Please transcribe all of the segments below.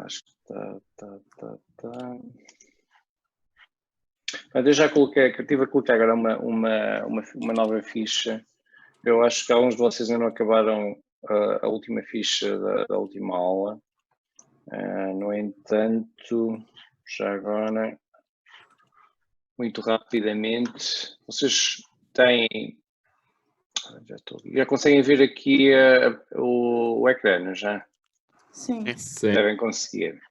acho que está. Eu já coloquei, estive a colocar agora uma nova ficha. Eu acho que alguns de vocês ainda não acabaram a última ficha da última aula. No entanto, já agora, muito rapidamente, vocês têm... Já conseguem ver aqui o ecrã, não já? Sim. Devem conseguir.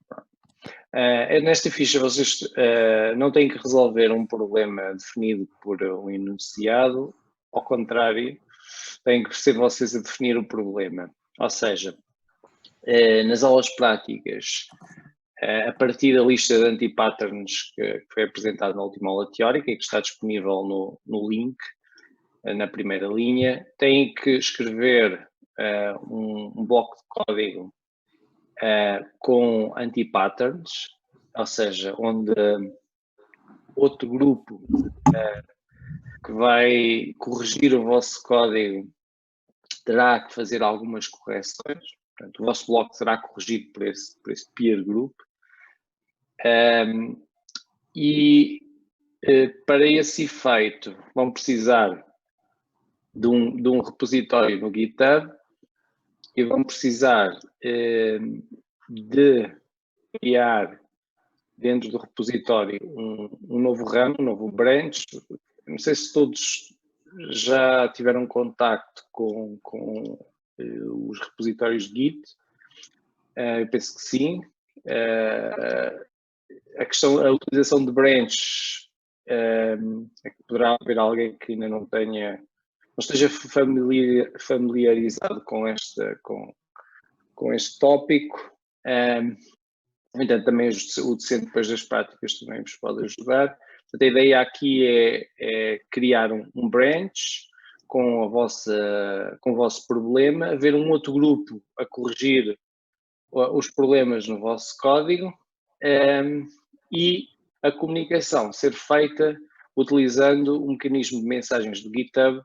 Nesta ficha vocês não têm que resolver um problema definido por um enunciado, ao contrário, têm que ser vocês a definir o problema. Ou seja, nas aulas práticas, a partir da lista de anti-patterns que foi apresentada na última aula teórica e que está disponível no link, na primeira linha, têm que escrever um bloco de código com anti-patterns, ou seja, onde outro grupo que vai corrigir o vosso código terá que fazer algumas correções. Portanto, o vosso bloco será corrigido por esse peer group. Para esse efeito, vão precisar de um repositório no GitHub e vão precisar de criar dentro do repositório um novo ramo, um novo branch. Não sei se todos já tiveram contacto com os repositórios de Git. Eu penso que sim. A utilização de branches, é que poderá haver alguém que ainda não esteja familiarizado com este tópico. No entanto, também o docente depois das práticas também vos pode ajudar. Portanto, a ideia aqui é criar um branch com o vosso problema, haver um outro grupo a corrigir os problemas no vosso código e a comunicação ser feita utilizando um mecanismo de mensagens do GitHub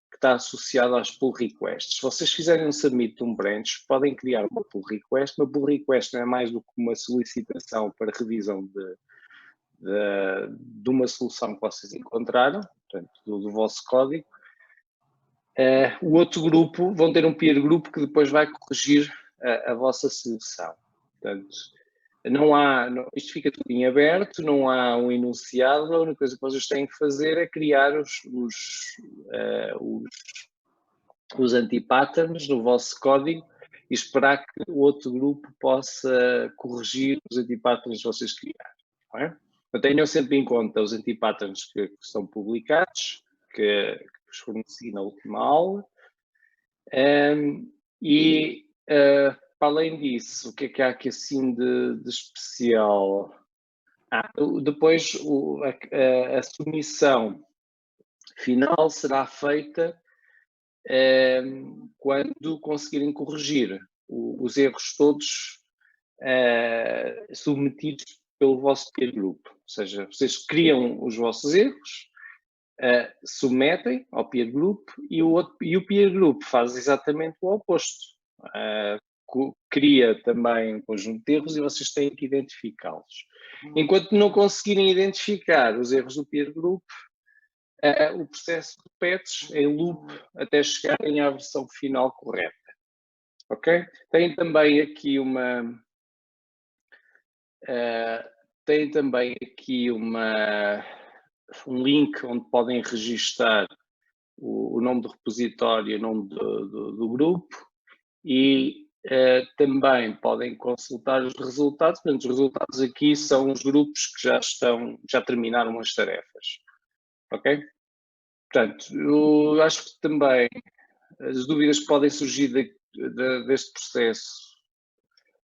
que está associado às pull requests. Se vocês fizerem um submit de um branch, podem criar uma pull request. Uma pull request não é mais do que uma solicitação para revisão de uma solução que vocês encontraram, portanto, do vosso código. O outro grupo, vão ter um peer group que depois vai corrigir a vossa solução. Portanto, isto fica tudo em aberto, não há um enunciado, a única coisa que vocês têm que fazer é criar os anti-patterns no vosso código e esperar que o outro grupo possa corrigir os anti-patterns que vocês criaram. Não é? Então, tenham sempre em conta os anti-patterns que são publicados, que vos forneci na última aula. Para além disso, o que há aqui assim de especial? Depois, a submissão final será feita quando conseguirem corrigir os erros todos submetidos pelo vosso peer group. Ou seja, vocês criam os vossos erros, submetem ao peer group e o peer group faz exatamente o oposto. Cria também um conjunto de erros e vocês têm que identificá-los. Enquanto não conseguirem identificar os erros do peer group, o processo repete-se em loop até chegarem à versão final correta. Ok? Tem também aqui um link onde podem registar o nome do repositório e o nome do grupo e também podem consultar os resultados. Portanto, os resultados aqui são os grupos que já terminaram as tarefas. Ok? Portanto, eu acho que também as dúvidas que podem surgir deste processo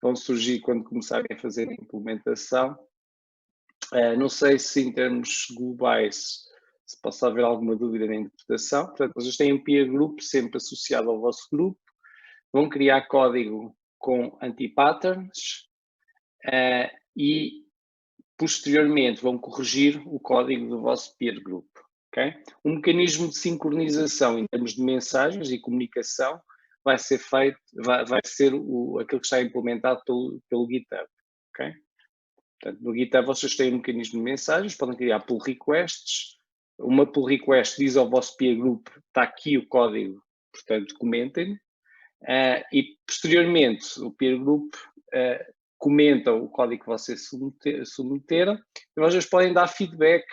vão surgir quando começarem a fazer a implementação. Não sei se em termos globais se possa haver alguma dúvida na interpretação. Portanto, vocês têm um peer group sempre associado ao vosso grupo, vão criar código com anti-patterns e posteriormente vão corrigir o código do vosso peer group. Okay? Um mecanismo de sincronização em termos de mensagens e comunicação vai ser feito, vai ser aquilo que está implementado pelo GitHub. ok? Portanto, no GitHub vocês têm um mecanismo de mensagens, podem criar pull requests. Uma pull request diz ao vosso peer group, está aqui o código, portanto, comentem. E posteriormente o peer group comenta o código que vocês submeteram e vocês podem dar feedback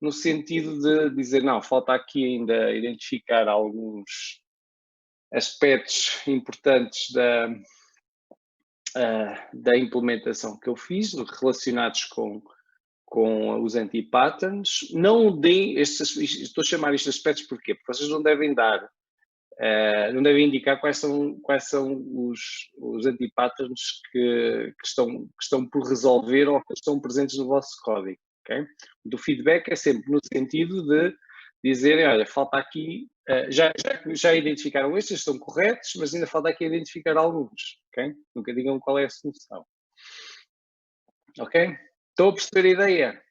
no sentido de dizer, não, falta aqui ainda identificar alguns aspectos importantes da implementação que eu fiz, relacionados com os anti-patterns. Não deem estou a chamar estes aspectos porquê? Porque vocês não devem dar, não devem indicar quais são os anti-patterns que estão por resolver ou que estão presentes no vosso código. Okay? O feedback é sempre no sentido de dizerem, olha, falta aqui, já identificaram estes, estão corretos, mas ainda falta aqui identificar alguns. Okay? Nunca digam qual é a solução. Ok? Estão a perceber a ideia?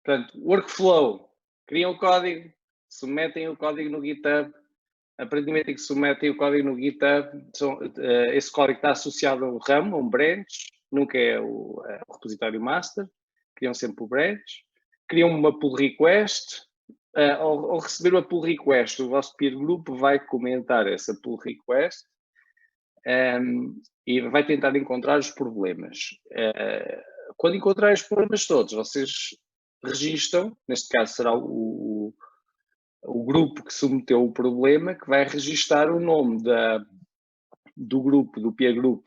Portanto, workflow. Criam o código, submetem o código no GitHub. A partir do momento em que submetem o código no GitHub, esse código está associado a um ramo, a um branch, nunca é o repositório master. Criam sempre o branch. Criam uma pull request. Ao receber uma pull request, o vosso peer group vai comentar essa pull request e vai tentar encontrar os problemas. Quando encontrar os problemas todos, vocês registram, neste caso será o grupo que submeteu o problema, que vai registar o nome do grupo, do peer group,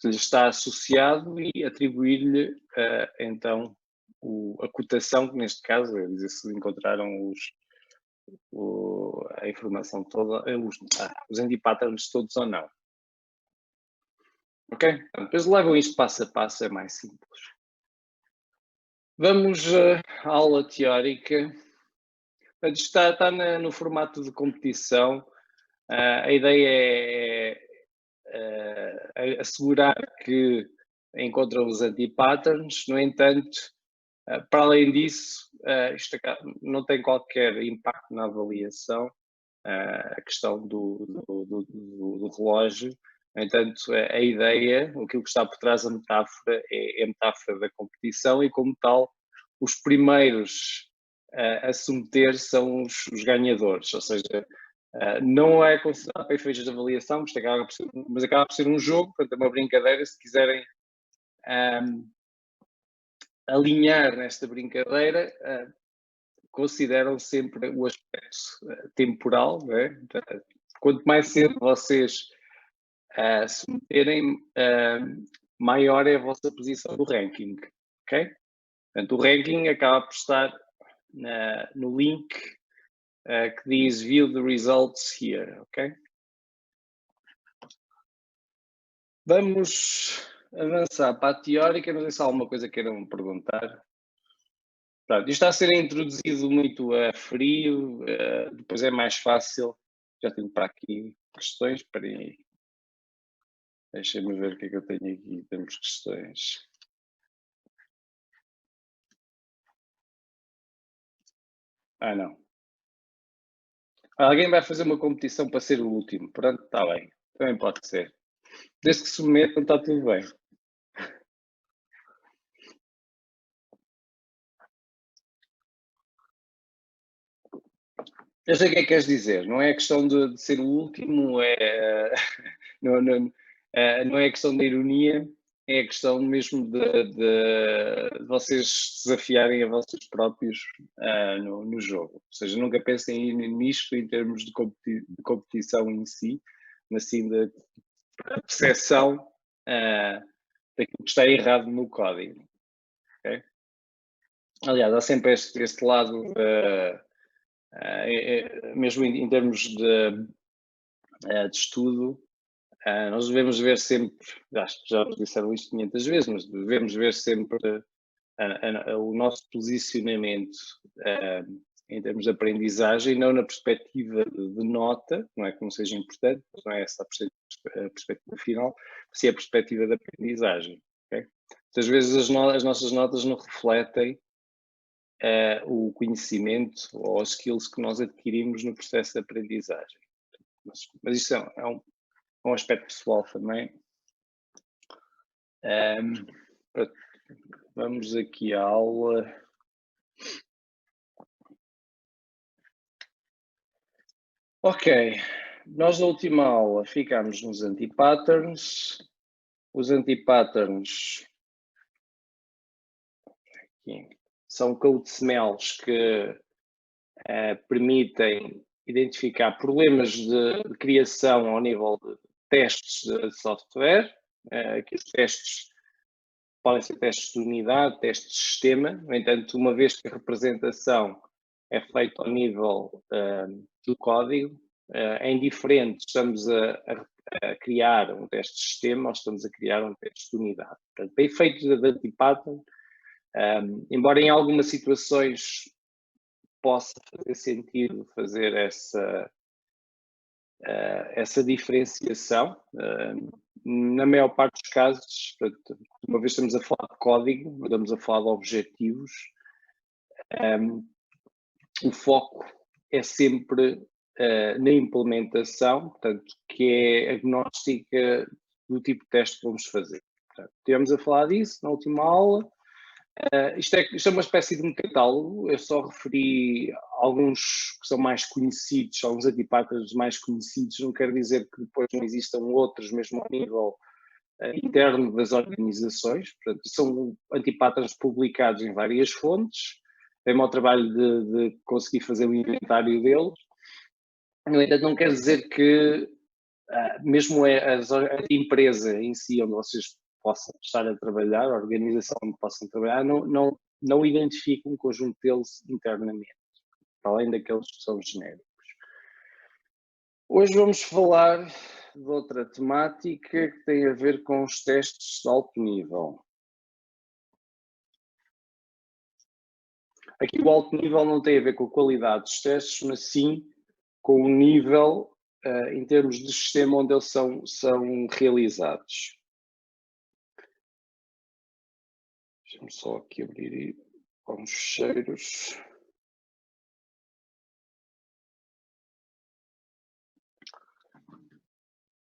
que lhe está associado e atribuir-lhe, então, a cotação, que neste caso é dizer se encontraram a informação toda, os anti-patterns todos ou não. Ok? Depois levam isto passo a passo, é mais simples. Vamos à aula teórica. Está no formato de competição. A ideia é assegurar que encontram os anti-patterns. No entanto, para além disso, isto não tem qualquer impacto na avaliação, a questão do relógio. No entanto, a ideia, aquilo que está por trás da metáfora, é a metáfora da competição e, como tal, os primeiros a submeter são os ganhadores, ou seja, não é considerado para efeitos de avaliação, mas acaba por ser um jogo, portanto é uma brincadeira. Se quiserem alinhar nesta brincadeira, consideram sempre o aspecto temporal, não é? Quanto mais cedo vocês submeterem, maior é a vossa posição no ranking, ok? Portanto, o ranking acaba por estar no link que diz View the results here, ok? Vamos avançar para a teórica. Não sei se há alguma coisa que queiram perguntar. Pronto, isto está a ser introduzido muito a frio, depois é mais fácil. Já tenho para aqui questões, para aí. Deixem-me ver o que é que eu tenho aqui. Temos questões. Não. Alguém vai fazer uma competição para ser o último. Pronto, está bem. Também pode ser. Desde que se submetam, está tudo bem. Eu sei o que é que queres dizer. Não é questão de ser o último, não é questão da ironia, é a questão mesmo de vocês desafiarem a vocês próprios no jogo. Ou seja, nunca pensem nisto em termos de competição em si, mas sim da percepção daquilo que está errado no código. Okay? Aliás, há sempre este lado, mesmo em termos de estudo, nós devemos ver sempre, acho que já disseram isto 500 vezes, mas devemos ver sempre o nosso posicionamento em termos de aprendizagem, não na perspectiva de nota, não é que não seja importante, mas não é essa a perspectiva final, se é a perspectiva de aprendizagem. Okay? Muitas vezes as nossas notas não refletem o conhecimento ou os skills que nós adquirimos no processo de aprendizagem. Mas isso é um aspecto pessoal também. Vamos aqui à aula. Ok, nós na última aula ficámos nos anti-patterns. Os anti-patterns são code smells que permitem identificar problemas de criação ao nível de testes de software, que os testes podem ser testes de unidade, testes de sistema. No entanto, uma vez que a representação é feita ao nível do código, é indiferente, estamos a criar um teste de sistema ou estamos a criar um teste de unidade. Portanto, para efeitos de anti-pattern, embora em algumas situações possa fazer sentido fazer essa diferenciação, na maior parte dos casos, portanto, uma vez estamos a falar de código, estamos a falar de objetivos, o foco é sempre na implementação, portanto, que é agnóstica do tipo de teste que vamos fazer. Portanto, estivemos a falar disso na última aula. Isto é uma espécie de um catálogo. Eu só referi alguns que são mais conhecidos, alguns anti-patterns mais conhecidos. Não quer dizer que depois não existam outros, mesmo ao nível interno das organizações. Portanto, são anti-patterns publicados em várias fontes. Tem-me ao trabalho de conseguir fazer o inventário deles. No entanto, não quer dizer que mesmo a empresa em si, onde vocês possam estar a trabalhar, a organização onde possam trabalhar, não identifica um conjunto deles internamente, para além daqueles que são genéricos. Hoje vamos falar de outra temática que tem a ver com os testes de alto nível. Aqui o alto nível não tem a ver com a qualidade dos testes, mas sim com o nível em termos de sistema onde eles são realizados. Deixa-me só aqui abrir alguns fecheiros.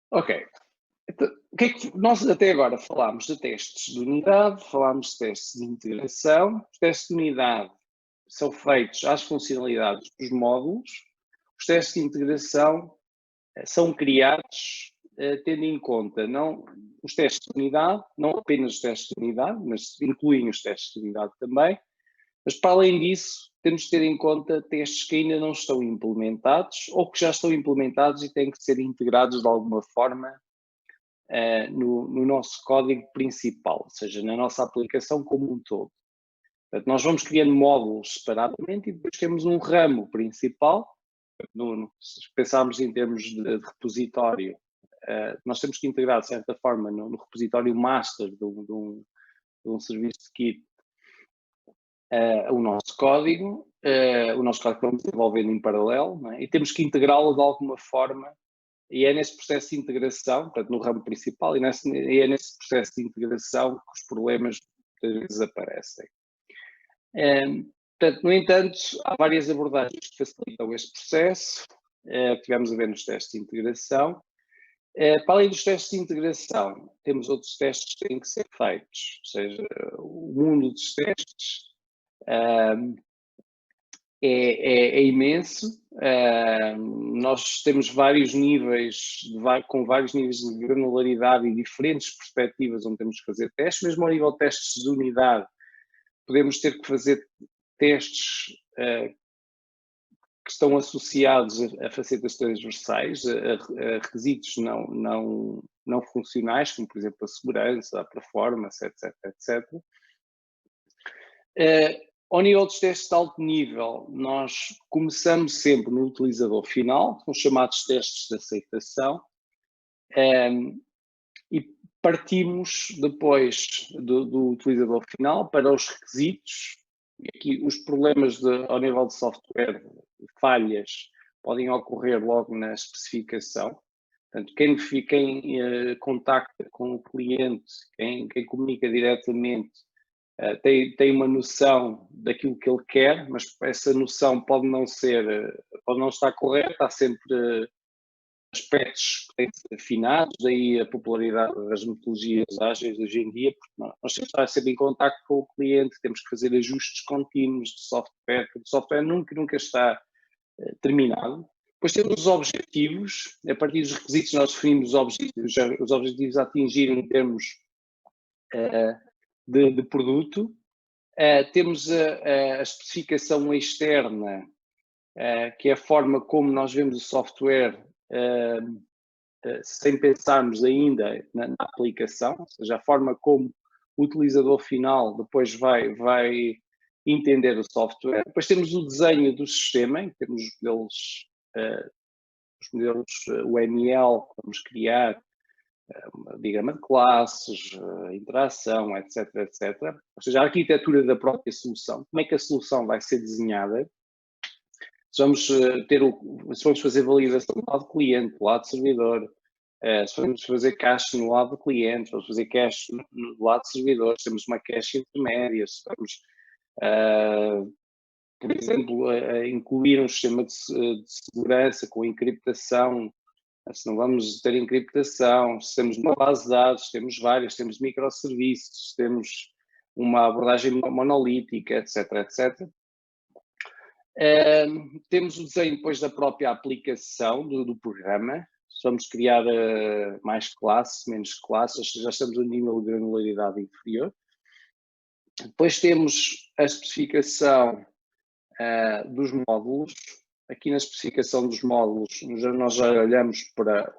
Ok. Então, o que é que nós até agora falámos de testes de unidade, falámos de testes de integração. Os testes de unidade são feitos às funcionalidades dos módulos. Os testes de integração são criados tendo em conta não os testes de unidade, não apenas os testes de unidade, mas incluem os testes de unidade também. Mas, para além disso, temos de ter em conta testes que ainda não estão implementados ou que já estão implementados e têm que ser integrados de alguma forma no nosso código principal, ou seja, na nossa aplicação como um todo. Portanto, nós vamos criando módulos separadamente e depois temos um ramo principal. Se pensarmos em termos de repositório, nós temos que integrar, de certa forma, no repositório master de um serviço de kit o nosso código que vamos desenvolvendo em paralelo, não é? E temos que integrá-lo de alguma forma, e é nesse processo de integração, portanto, no ramo principal, e é nesse processo de integração que os problemas muitas vezes aparecem. Portanto, no entanto, há várias abordagens que facilitam este processo, tivemos a ver nos testes de integração. Para além dos testes de integração, temos outros testes que têm que ser feitos, ou seja, o mundo dos testes é imenso. Nós temos vários níveis, com vários níveis de granularidade e diferentes perspectivas onde temos que fazer testes, mesmo ao nível de testes de unidade, podemos ter que fazer testes que estão associados a facetas transversais, a requisitos não funcionais, como por exemplo a segurança, a performance, etc, etc. Ao nível dos testes de alto nível, nós começamos sempre no utilizador final, com os chamados testes de aceitação, e partimos depois do utilizador final para os requisitos. Aqui os problemas ao nível de software, falhas, podem ocorrer logo na especificação. Portanto, quem contacta com o cliente, quem comunica diretamente, tem uma noção daquilo que ele quer, mas essa noção pode não estar correta, há sempre aspectos que têm de ser afinados, daí a popularidade das metodologias ágeis hoje em dia, porque nós temos que estar sempre em contacto com o cliente, temos que fazer ajustes contínuos de software, porque o software nunca está terminado. Depois temos os objetivos, a partir dos requisitos nós definimos os objetivos a atingir em termos de produto. Temos a especificação externa, que é a forma como nós vemos o software sem pensarmos ainda na aplicação, ou seja, a forma como o utilizador final depois vai entender o software. Depois temos o desenho do sistema, em termos dos modelos UML que vamos criar, diagrama de classes, interação, etc, etc. Ou seja, a arquitetura da própria solução, como é que a solução vai ser desenhada. Se vamos fazer validação do lado do cliente, do lado do servidor, se vamos fazer cache no lado do cliente, vamos fazer cache do lado do servidor, se temos uma cache intermédia, se vamos, por exemplo, incluir um sistema de segurança com encriptação, se não vamos ter encriptação, se temos uma base de dados, temos várias, temos microserviços, temos uma abordagem monolítica, etc, etc. Temos o desenho depois da própria aplicação do programa. Se vamos criar mais classes, menos classes, já estamos a um nível de granularidade inferior. Depois temos a especificação dos módulos. Aqui na especificação dos módulos, nós já olhamos para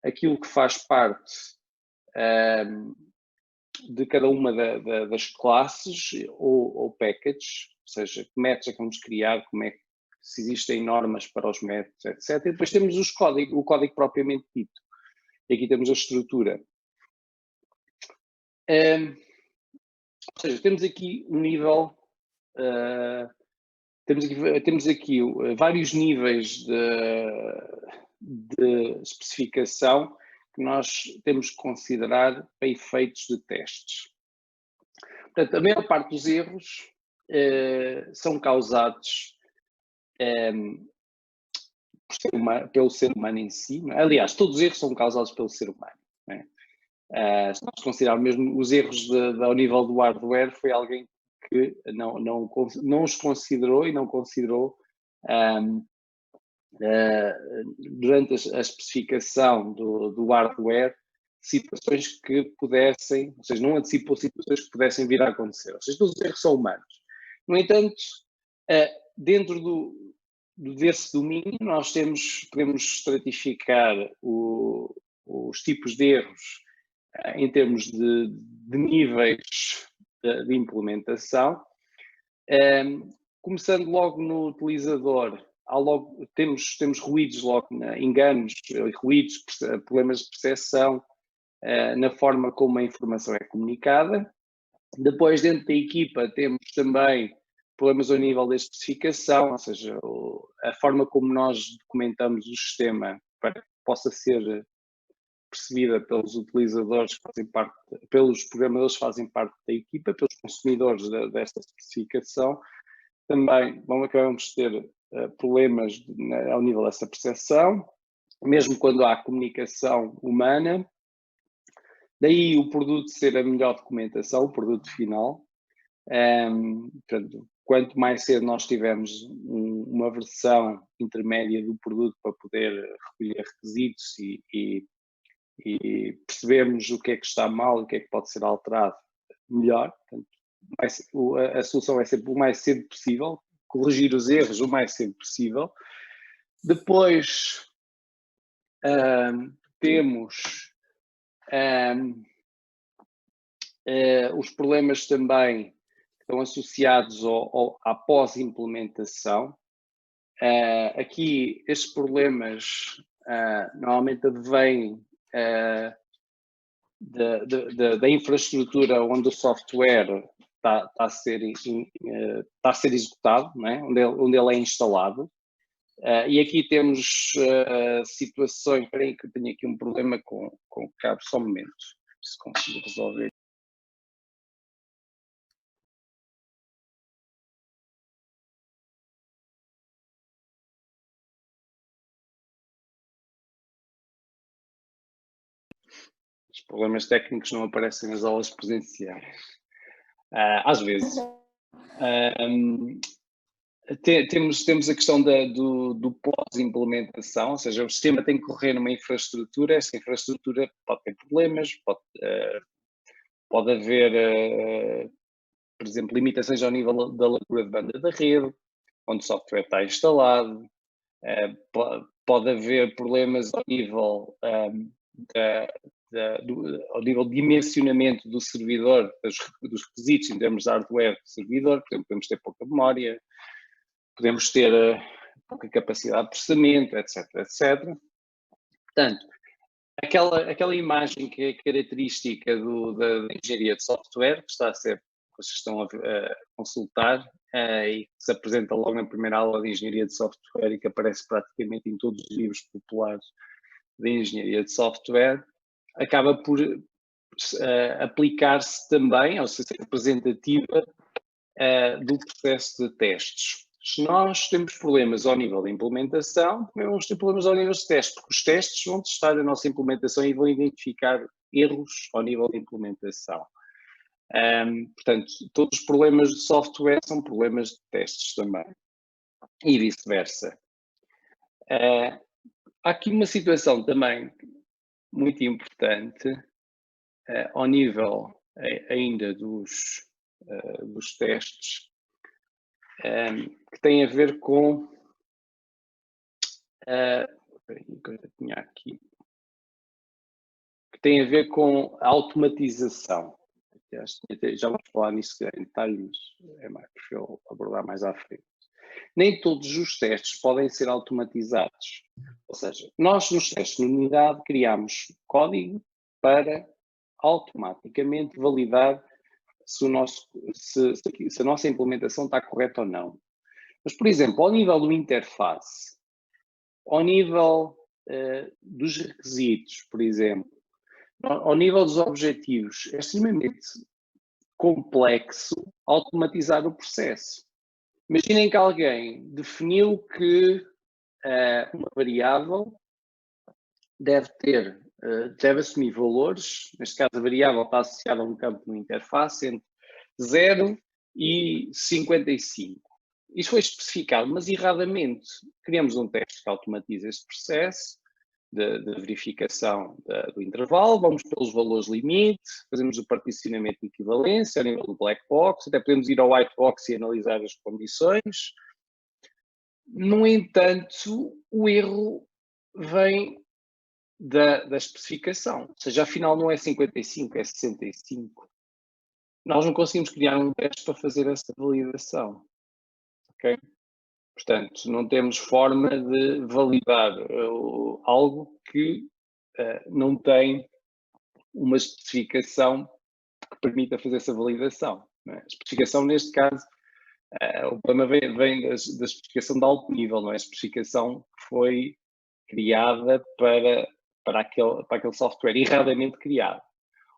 aquilo que faz parte de cada uma das classes ou packages, ou seja, que métodos é que vamos criar, como é que se existem normas para os métodos, etc. E depois temos o código propriamente dito. E aqui temos a estrutura. Ou seja, temos aqui um nível, temos aqui vários níveis de especificação que nós temos que considerar para efeitos de testes. Portanto, a maior parte dos erros são causados pelo ser humano em si. Aliás, todos os erros são causados pelo ser humano. Se nós considerarmos mesmo os erros ao nível do hardware, foi alguém que não os considerou e não considerou durante a especificação do hardware situações que pudessem, ou seja, não antecipou situações que pudessem vir a acontecer. Ou seja, todos os erros são humanos. No entanto, dentro desse domínio, nós podemos estratificar os tipos de erros em termos de níveis de implementação. Começando logo no utilizador, temos ruídos logo, enganos, ruídos, problemas de percepção, na forma como a informação é comunicada. Depois, dentro da equipa, temos também problemas ao nível da especificação, ou seja, a forma como nós documentamos o sistema para que possa ser percebida pelos utilizadores, pelos programadores que fazem parte da equipa, pelos consumidores desta especificação. Também acabamos de ter problemas ao nível dessa percepção, mesmo quando há comunicação humana. Daí o produto ser a melhor documentação, o produto final. Portanto, quanto mais cedo nós tivermos uma versão intermédia do produto para poder recolher requisitos e percebermos o que é que está mal e o que é que pode ser alterado, melhor. Portanto, a solução é sempre o mais cedo possível, corrigir os erros o mais cedo possível. Depois temos os problemas também que estão associados à pós-implementação. Aqui, estes problemas normalmente advêm da infraestrutura onde o software está a ser executado, não é? onde ele é instalado. E aqui temos situações. Espera aí que eu tenho aqui um problema com o cabo, só um momento, se consigo resolver. Os problemas técnicos não aparecem nas aulas presenciais. Às vezes. Temos a questão do pós-implementação, ou seja, o sistema tem que correr numa infraestrutura, essa infraestrutura pode ter problemas, pode haver, por exemplo, limitações ao nível da largura de banda da rede, onde o software está instalado, pode haver problemas ao nível ao nível de dimensionamento do servidor, dos requisitos em termos de hardware do servidor, por exemplo, podemos ter pouca memória, podemos ter pouca capacidade de processamento, etc, etc. Portanto, aquela imagem que é característica da engenharia de software, que vocês estão a consultar, e que se apresenta logo na primeira aula de engenharia de software e que aparece praticamente em todos os livros populares de engenharia de software, acaba por aplicar-se também, ou seja, representativa do processo de testes. Se nós temos problemas ao nível da implementação, também vamos ter problemas ao nível de testes, porque os testes vão testar a nossa implementação e vão identificar erros ao nível da implementação. Portanto, todos os problemas de software são problemas de testes também, e vice-versa. Há aqui uma situação também muito importante, ao nível ainda dos testes, que tem a ver com que tem a ver com a automatização. Já vamos falar nisso em detalhe, mas é mais preferível abordar mais à frente. Nem todos os testes podem ser automatizados. Ou seja, nós nos testes de unidade criamos código para automaticamente validar se a nossa implementação está correta ou não. Mas, por exemplo, ao nível do interface, ao nível dos requisitos, por exemplo, ao nível dos objetivos, é extremamente complexo automatizar o processo. Imaginem que alguém definiu que uma variável deve assumir valores, neste caso a variável está associada a um campo no interface entre 0 e 55. Isso foi especificado, mas erradamente. Criamos um teste que automatiza este processo de verificação do intervalo, vamos pelos valores limite, fazemos o particionamento de equivalência a nível do black box, até podemos ir ao white box e analisar as condições. No entanto, o erro vem da especificação, ou seja, afinal não é 55, é 65. Nós não conseguimos criar um teste para fazer essa validação. Okay? Portanto, não temos forma de validar algo que não tem uma especificação que permita fazer essa validação. Não é? A especificação, neste caso, o problema vem da especificação de alto nível, não é? A especificação que foi criada para aquele software, erradamente criado.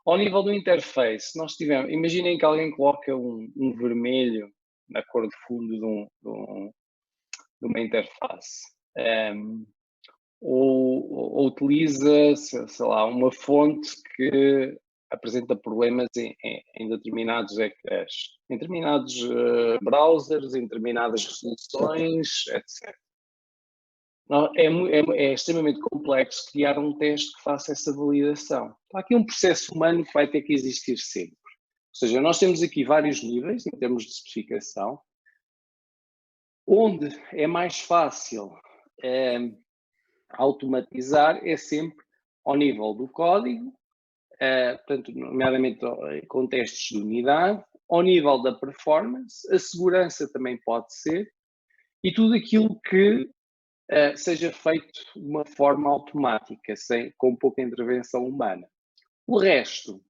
Ao nível do interface, nós tivemos, imaginem que alguém coloca um vermelho na cor de fundo de uma interface, ou utiliza, sei lá, uma fonte que apresenta problemas em determinados ecrãs, em determinados browsers, em determinadas resoluções, etc. É extremamente complexo criar um teste que faça essa validação. Há aqui um processo humano que vai ter que existir sempre. Ou seja, nós temos aqui vários níveis em termos de especificação, onde é mais fácil automatizar é sempre ao nível do código, portanto, nomeadamente com testes de unidade, ao nível da performance, a segurança também pode ser, e tudo aquilo que seja feito de uma forma automática, com pouca intervenção humana. O resto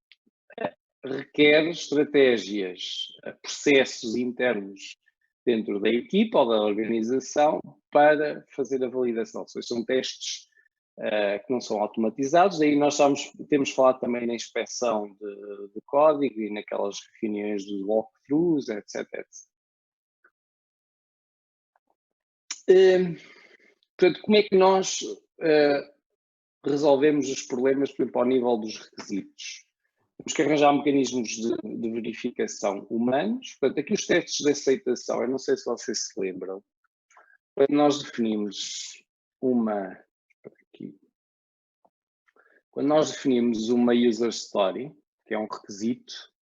requer estratégias, processos internos dentro da equipa ou da organização para fazer a validação. Ou seja, são testes que não são automatizados, daí nós temos falado também na inspeção de código e naquelas reuniões dos walkthroughs, etc. Portanto, como é que nós resolvemos os problemas, por exemplo, ao nível dos requisitos. Temos que arranjar mecanismos de verificação humanos. Portanto, aqui os testes de aceitação, eu não sei se vocês se lembram, quando nós definimos uma user story, que é um requisito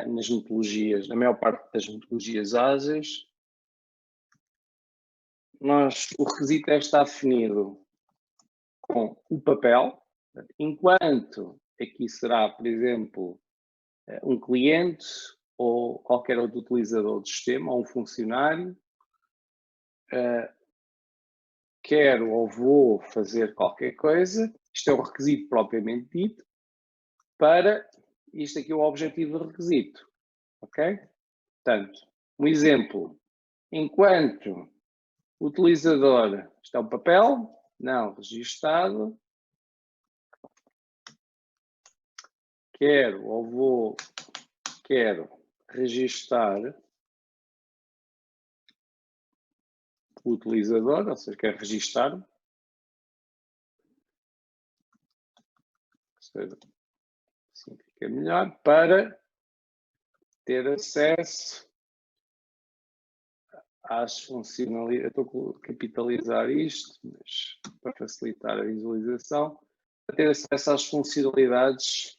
nas metodologias, na maior parte das metodologias ágeis, o requisito está definido com o papel, enquanto aqui será, por exemplo, um cliente ou qualquer outro utilizador do sistema, ou um funcionário, quero ou vou fazer qualquer coisa, isto é o requisito propriamente dito, para isto aqui é o objetivo do requisito, ok? Portanto, um exemplo, enquanto utilizador, está o papel, não registado, quero registar o utilizador, ou seja, quero registar, assim fica melhor, para ter acesso às funcionalidades. Eu estou a capitalizar isto, mas para facilitar a visualização, para ter acesso às funcionalidades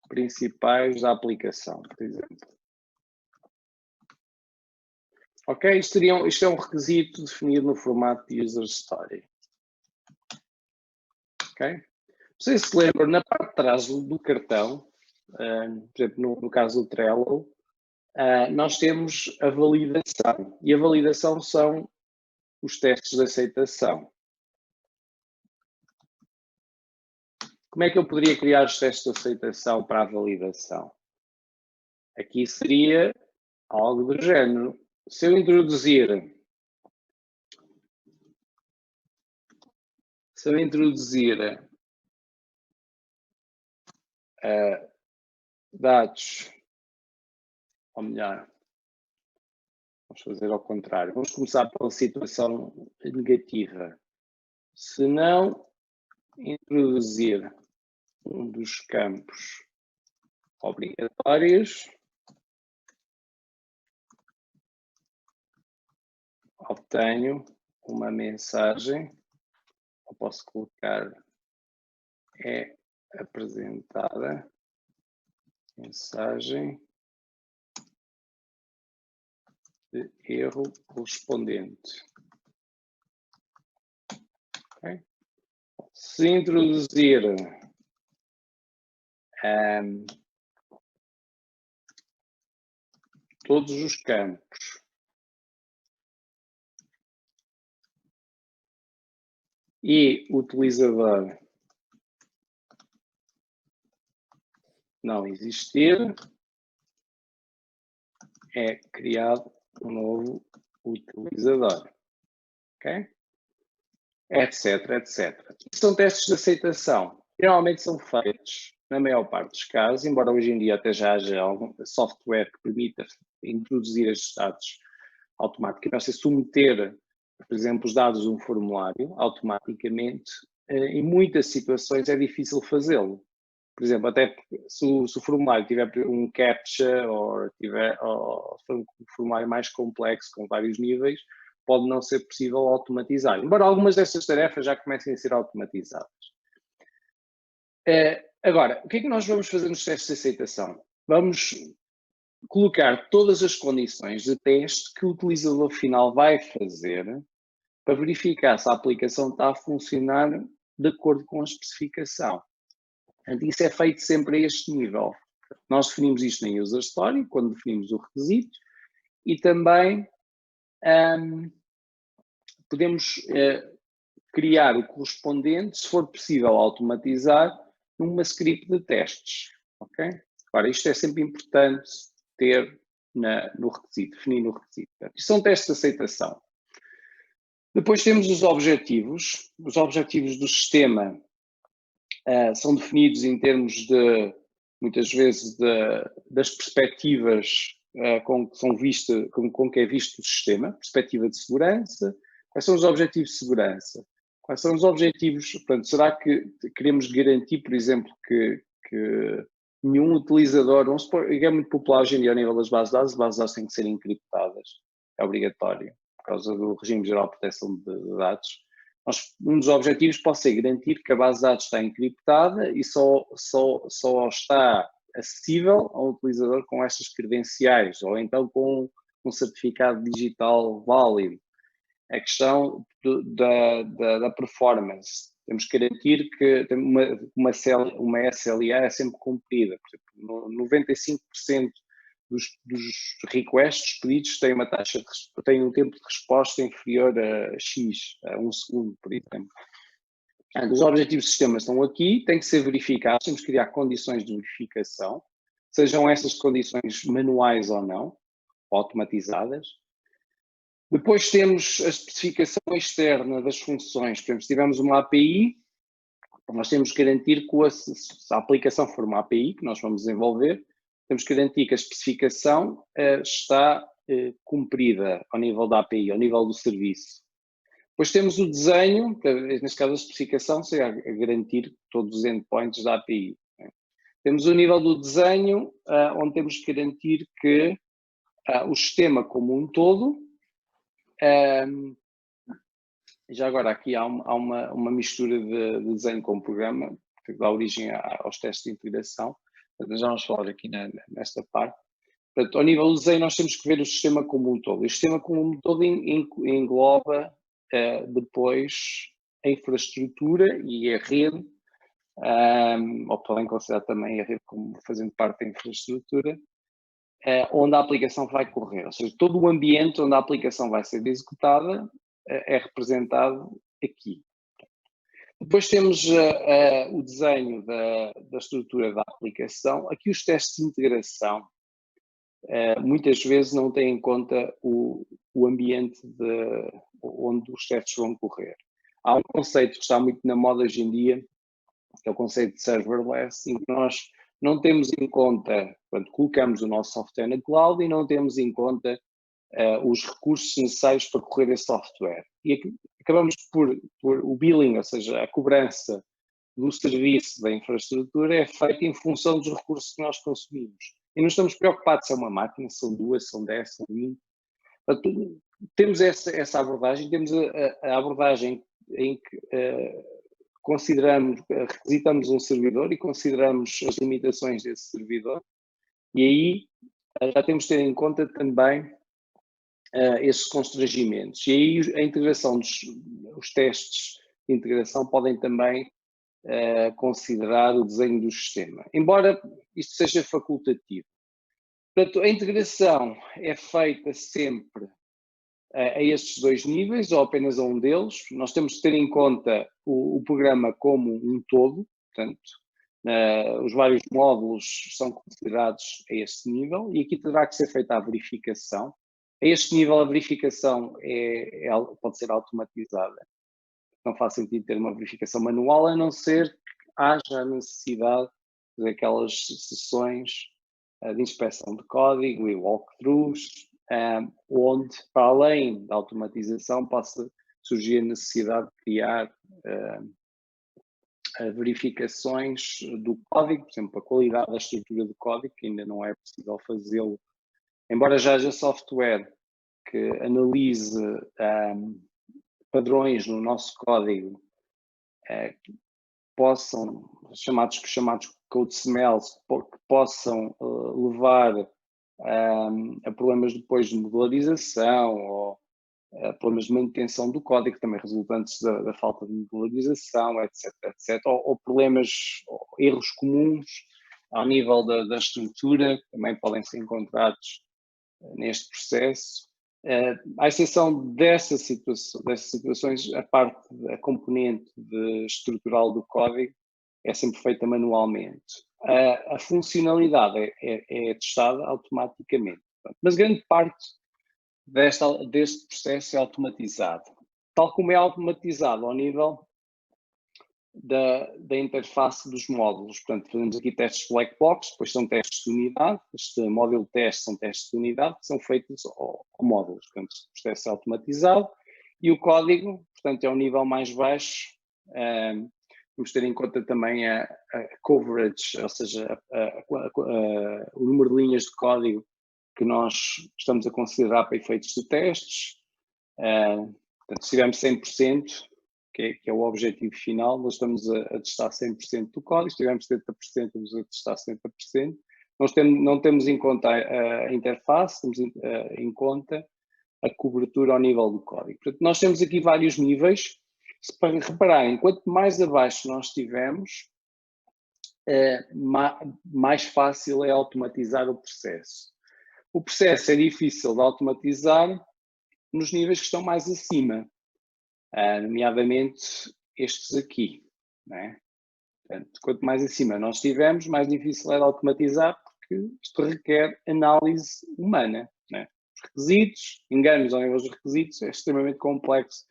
principais da aplicação, por exemplo. Ok? Isto é um requisito definido no formato de user story. Ok? Vocês se lembram, na parte de trás do cartão, por exemplo, no caso do Trello, nós temos a validação. E a validação são os testes de aceitação. Como é que eu poderia criar os testes de aceitação para a validação? Aqui seria algo do género. Se eu introduzir dados, ou melhor, vamos fazer ao contrário. Vamos começar pela situação negativa. Se não introduzir um dos campos obrigatórios, obtenho uma mensagem, ou posso colocar é apresentada mensagem de erro correspondente. Okay? Se introduzir todos os campos e o utilizador não existir, é criado um novo utilizador. Ok? Etc, etc. São testes de aceitação. Geralmente são feitos, na maior parte dos casos, embora hoje em dia até já haja algum software que permita introduzir estes dados automaticamente. Se submeter, por exemplo, os dados de um formulário automaticamente, em muitas situações é difícil fazê-lo. Por exemplo, até se o formulário tiver um CAPTCHA ou for um formulário mais complexo, com vários níveis, pode não ser possível automatizar. Embora algumas destas tarefas já comecem a ser automatizadas. Agora, o que é que nós vamos fazer nos testes de aceitação? Vamos colocar todas as condições de teste que o utilizador final vai fazer para verificar se a aplicação está a funcionar de acordo com a especificação. Isso é feito sempre a este nível. Nós definimos isto na user story, quando definimos o requisito, e também podemos criar o correspondente, se for possível automatizar, numa script de testes. Ok? Agora, isto é sempre importante ter no requisito, definir no requisito. Isto são testes de aceitação. Depois temos os objetivos. Os objetivos do sistema são definidos em termos de, muitas vezes, das perspectivas com que é visto o sistema, perspectiva de segurança. Quais são os objetivos de segurança? Quais são os objetivos? Portanto, será que queremos garantir, por exemplo, que nenhum utilizador, vamos supor, é muito popular hoje em dia ao nível das bases de dados têm que ser encriptadas, é obrigatório, por causa do regime geral de proteção de dados. Um dos objetivos pode ser garantir que a base de dados está encriptada e só está acessível a um utilizador com estas credenciais, ou então com um certificado digital válido. A questão da performance. Temos que garantir que uma SLA é sempre cumprida. Por exemplo, 95% dos requests pedidos têm um tempo de resposta inferior a X, a 1 segundo, por exemplo. Os objetivos do sistema estão aqui, têm que ser verificados, temos que criar condições de verificação, sejam essas condições manuais ou não, automatizadas. Depois temos a especificação externa das funções. Por exemplo, se tivermos uma API, nós temos que garantir que se a aplicação for uma API que nós vamos desenvolver, temos que garantir que a especificação está cumprida ao nível da API, ao nível do serviço. Depois temos o desenho, neste caso a especificação, seria a garantir todos os endpoints da API. Temos o nível do desenho, onde temos que garantir que o sistema como um todo. Já agora aqui há uma mistura de desenho com programa, que dá origem aos testes de integração. Portanto, já vamos falar aqui nesta parte. Portanto, ao nível do desenho nós temos que ver o sistema como um todo. E o sistema como um todo engloba depois a infraestrutura e a rede, ou podem considerar também a rede como fazendo parte da infraestrutura, onde a aplicação vai correr. Ou seja, todo o ambiente onde a aplicação vai ser executada é representado aqui. Depois temos o desenho da estrutura da aplicação. Aqui os testes de integração muitas vezes não têm em conta o ambiente onde os testes vão correr. Há um conceito que está muito na moda hoje em dia, que é o conceito de serverless, em que nós não temos em conta, quando colocamos o nosso software na cloud, e não temos em conta os recursos necessários para correr esse software. E acabamos por o billing, ou seja, a cobrança do serviço da infraestrutura é feita em função dos recursos que nós consumimos. E não estamos preocupados se é uma máquina, se são 2, são 10, são 20. Portanto, temos essa abordagem, temos a abordagem em que requisitamos um servidor e consideramos as limitações desse servidor, e aí já temos de ter em conta também esses constrangimentos. E aí a integração os testes de integração podem também considerar o desenho do sistema, embora isto seja facultativo. Portanto, a integração é feita sempre a estes dois níveis, ou apenas a um deles. Nós temos de ter em conta o programa como um todo, portanto, os vários módulos são considerados a este nível, e aqui terá que ser feita a verificação. A este nível, a verificação pode ser automatizada. Não faz sentido ter uma verificação manual, a não ser que haja a necessidade daquelas sessões de inspeção de código e walkthroughs, onde, para além da automatização, possa surgir a necessidade de criar verificações do código, por exemplo, a qualidade da estrutura do código, que ainda não é possível fazê-lo, embora já haja software que analise padrões no nosso código, possam, chamados code smells, que possam levar a problemas depois de modularização ou problemas de manutenção do código, também resultantes da falta de modularização, etc. Ou problemas, ou erros comuns ao nível da estrutura, também podem ser encontrados neste processo. À exceção dessas situações, a componente estrutural do código é sempre feita manualmente. A funcionalidade é testada automaticamente. Mas grande parte deste processo é automatizado. Tal como é automatizado ao nível da interface dos módulos. Portanto, fazemos aqui testes black box, depois são testes de unidade. Este módulo de teste são testes de unidade que são feitos ao módulos. Portanto, o processo é automatizado. E o código, portanto, é um nível mais baixo. Vamos ter em conta também a coverage, ou seja, o número de linhas de código que nós estamos a considerar para efeitos de testes. Portanto, se tivermos 100%, que é o objetivo final, nós estamos a testar 100% do código. Se tivermos 70%, estamos a testar 70%. Nós não temos em conta a interface, temos em conta a cobertura ao nível do código. Portanto, nós temos aqui vários níveis. Se repararem, quanto mais abaixo nós estivermos, mais fácil é automatizar o processo. O processo é difícil de automatizar nos níveis que estão mais acima, nomeadamente estes aqui, não é? Portanto, quanto mais acima nós estivermos, mais difícil é de automatizar, porque isto requer análise humana, não é? Os requisitos, enganos ao nível dos requisitos, é extremamente complexo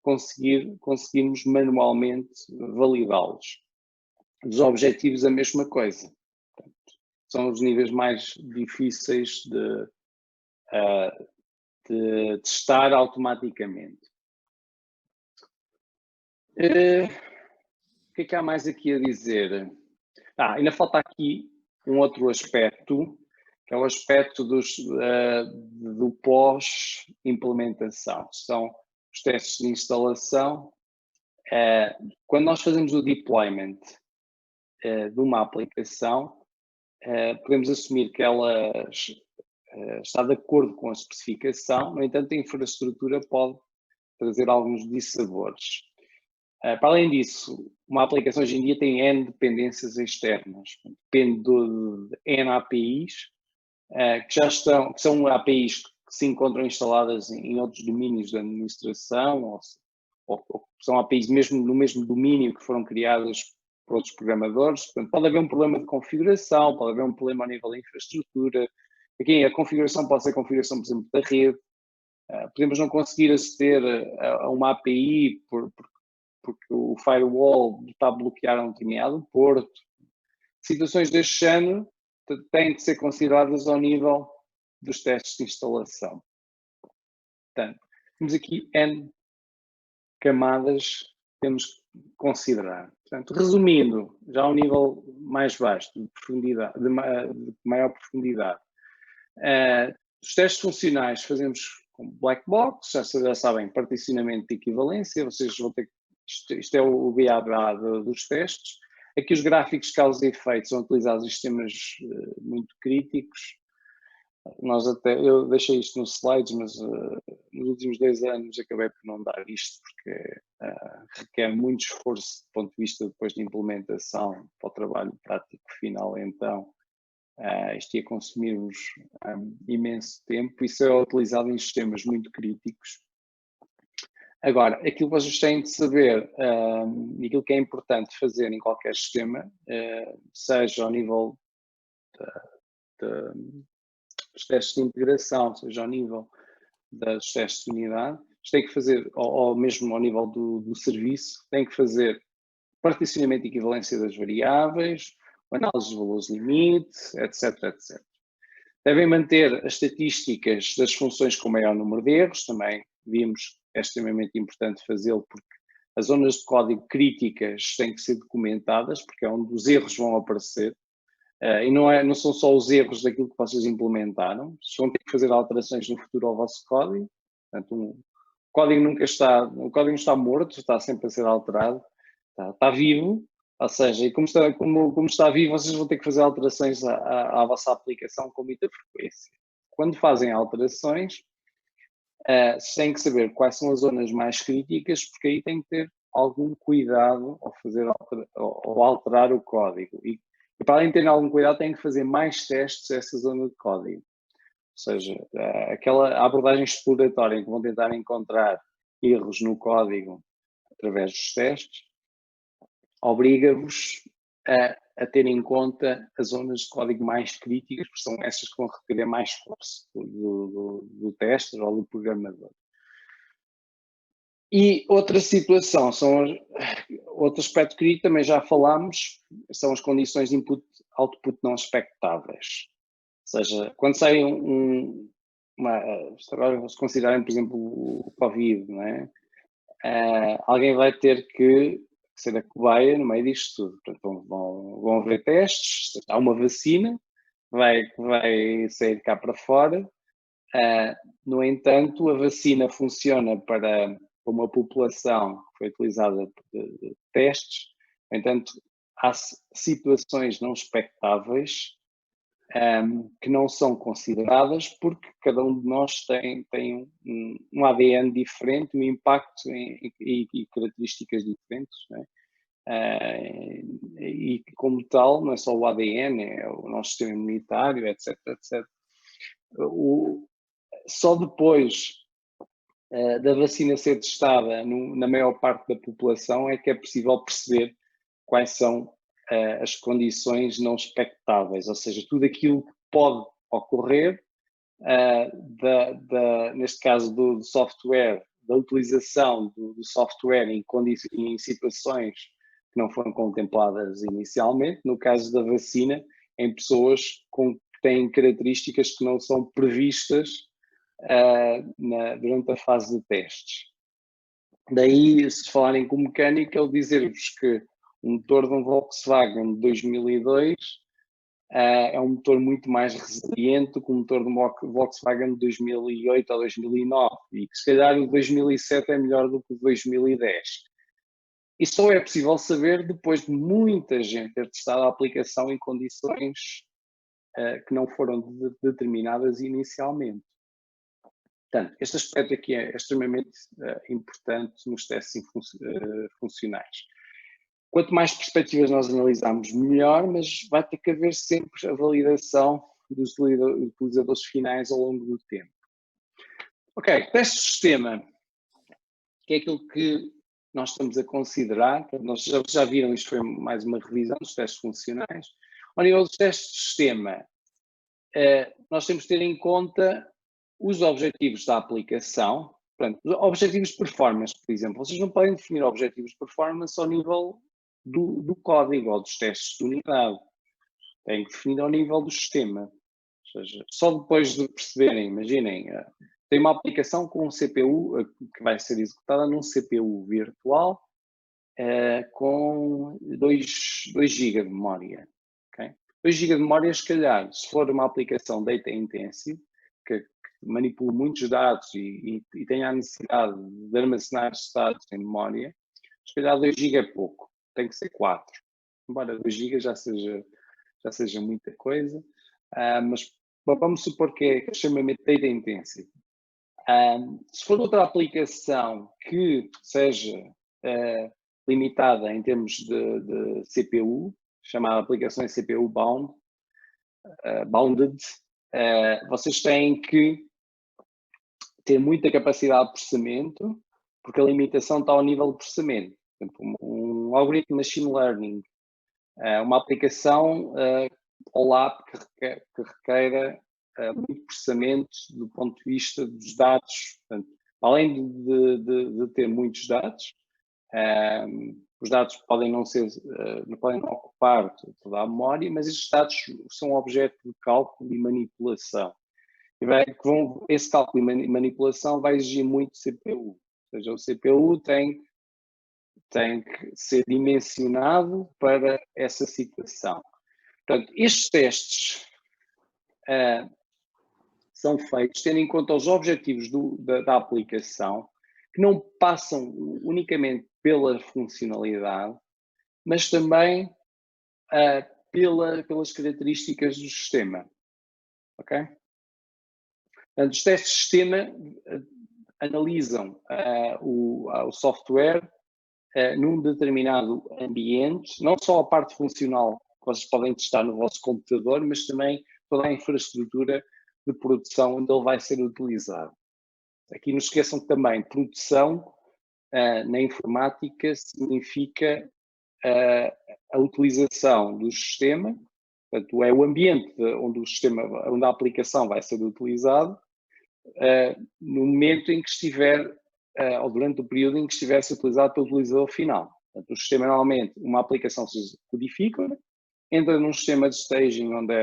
conseguirmos manualmente validá-los. Os objetivos, a mesma coisa. Portanto, são os níveis mais difíceis de testar automaticamente. O que é que há mais aqui a dizer? Ainda falta aqui um outro aspecto, que é o aspecto do pós-implementação. São os testes de instalação. Quando nós fazemos o deployment de uma aplicação, podemos assumir que ela está de acordo com a especificação, no entanto, a infraestrutura pode trazer alguns dissabores. Para além disso, uma aplicação hoje em dia tem N dependências externas, depende de N APIs, que são APIs que se encontram instaladas em outros domínios da administração, ou são APIs mesmo no mesmo domínio que foram criadas por outros programadores. Portanto, pode haver um problema de configuração, pode haver um problema a nível da infraestrutura. Aqui a configuração pode ser a configuração, por exemplo, da rede. Podemos não conseguir aceder a uma API porque o firewall está a bloquear um determinado porto. Situações deste género têm de ser consideradas ao nível dos testes de instalação. Portanto, temos aqui N camadas que temos que considerar. Portanto, resumindo, já ao nível mais baixo, de profundidade, de maior profundidade, os testes funcionais fazemos com black box, já sabem, particionamento de equivalência, vocês vão ter isto é o BABA dos testes. Aqui os gráficos de causa e efeito são utilizados em sistemas muito críticos. Eu deixei isto nos slides, mas nos últimos 2 anos acabei por não dar isto, porque requer muito esforço do ponto de vista depois de implementação para o trabalho prático final. Então, isto ia consumir-vos imenso tempo. Isso é utilizado em sistemas muito críticos. Agora, aquilo que vocês têm de saber e aquilo que é importante fazer em qualquer sistema, seja ao nível dos testes de integração, seja ao nível dos testes de unidade, tem que fazer, ou mesmo ao nível do serviço, tem que fazer particionamento e equivalência das variáveis, análise dos valores limite, etc, etc. Devem manter as estatísticas das funções com maior número de erros, também vimos que é extremamente importante fazê-lo porque as zonas de código críticas têm que ser documentadas, porque é onde os erros vão aparecer, e não são só os erros daquilo que vocês implementaram, vocês vão ter que fazer alterações no futuro ao vosso código, portanto o código não está morto, está sempre a ser alterado, está vivo. Ou seja, como está vivo, vocês vão ter que fazer alterações à vossa aplicação com muita frequência. Quando fazem alterações, têm que saber quais são as zonas mais críticas, porque aí têm que ter algum cuidado ao alterar o código. E para além de ter algum cuidado, têm que fazer mais testes dessa zona de código. Ou seja, aquela abordagem exploratória em que vão tentar encontrar erros no código através dos testes, obriga-vos a ter em conta as zonas de código mais críticas, porque são essas que vão requerer mais esforço do tester ou do programador. E outra situação, outro aspecto crítico, também já falámos, são as condições de input-output não expectáveis. Ou seja, quando sai agora se considerarem, por exemplo, o Covid, não é? Alguém vai ter que ser a cobaia no meio disto tudo. Portanto, vão haver testes, há uma vacina, vai sair cá para fora. No entanto, a vacina funciona para uma população que foi utilizada de testes. No entanto, há situações não expectáveis que não são consideradas porque cada um de nós tem um ADN diferente, um impacto e características diferentes, não é? E como tal, não é só o ADN, é o nosso sistema imunitário, etc, etc. Só depois da vacina ser testada na maior parte da população é que é possível perceber quais são as condições não expectáveis, ou seja, tudo aquilo que pode ocorrer, neste caso do software, da utilização do software em situações que não foram contempladas inicialmente, no caso da vacina, em pessoas que têm características que não são previstas durante a fase de testes. Daí, se falarem com mecânica, eu dizer-vos que o motor de um Volkswagen de 2002 é um motor muito mais resiliente que o motor de um Volkswagen de 2008 ou 2009 e que se calhar o 2007 é melhor do que o 2010. E só é possível saber depois de muita gente ter testado a aplicação em condições que não foram determinadas inicialmente. Portanto, este aspecto aqui é extremamente importante nos testes funcionais. Quanto mais perspectivas nós analisarmos, melhor, mas vai ter que haver sempre a validação dos utilizadores finais ao longo do tempo. Ok, teste de sistema, que é aquilo que nós estamos a considerar. Nós já viram, isto foi mais uma revisão dos testes funcionais. Ao nível dos testes de sistema, nós temos que ter em conta os objetivos da aplicação. Portanto, objetivos de performance, por exemplo. Vocês não podem definir objetivos de performance ao nível do código ou dos testes de unidade. Têm que definir ao nível do sistema. Ou seja, só depois de perceberem, imaginem, tem uma aplicação com um CPU que vai ser executada num CPU virtual com 2 GB de memória. Okay? 2 GB de memória, se calhar, se for uma aplicação data intensive, que manipula muitos dados e tem a necessidade de armazenar esses dados em memória, se calhar 2 GB é pouco, tem que ser 4. Embora 2 GB já seja muita coisa, mas vamos supor que é extremamente data intensive. Se for outra aplicação que seja limitada em termos de CPU, chamada aplicações CPU bounded, vocês têm que ter muita capacidade de processamento, porque a limitação está ao nível de processamento. Por exemplo, um algoritmo de machine learning, uma aplicação OLAP que requeira muito processamento do ponto de vista dos dados. Portanto, além de ter muitos dados, os dados podem não ocupar toda a memória, mas estes dados são objeto de cálculo e manipulação. Esse cálculo e manipulação vai exigir muito CPU. Ou seja, o CPU tem que ser dimensionado para essa situação. Portanto, estes testes são feitos tendo em conta os objetivos da aplicação, que não passam unicamente pela funcionalidade, mas também pelas características do sistema. Ok? Portanto, os testes de sistema analisam o software num determinado ambiente, não só a parte funcional que vocês podem testar no vosso computador, mas também toda a infraestrutura de produção onde ele vai ser utilizado. Aqui não esqueçam que também produção na informática significa a utilização do sistema, portanto é o ambiente onde a aplicação vai ser utilizado no momento em que estiver, ou durante o período em que estiver a ser utilizado pelo utilizador final. Portanto, o sistema normalmente, uma aplicação se codifica, entra num sistema de staging onde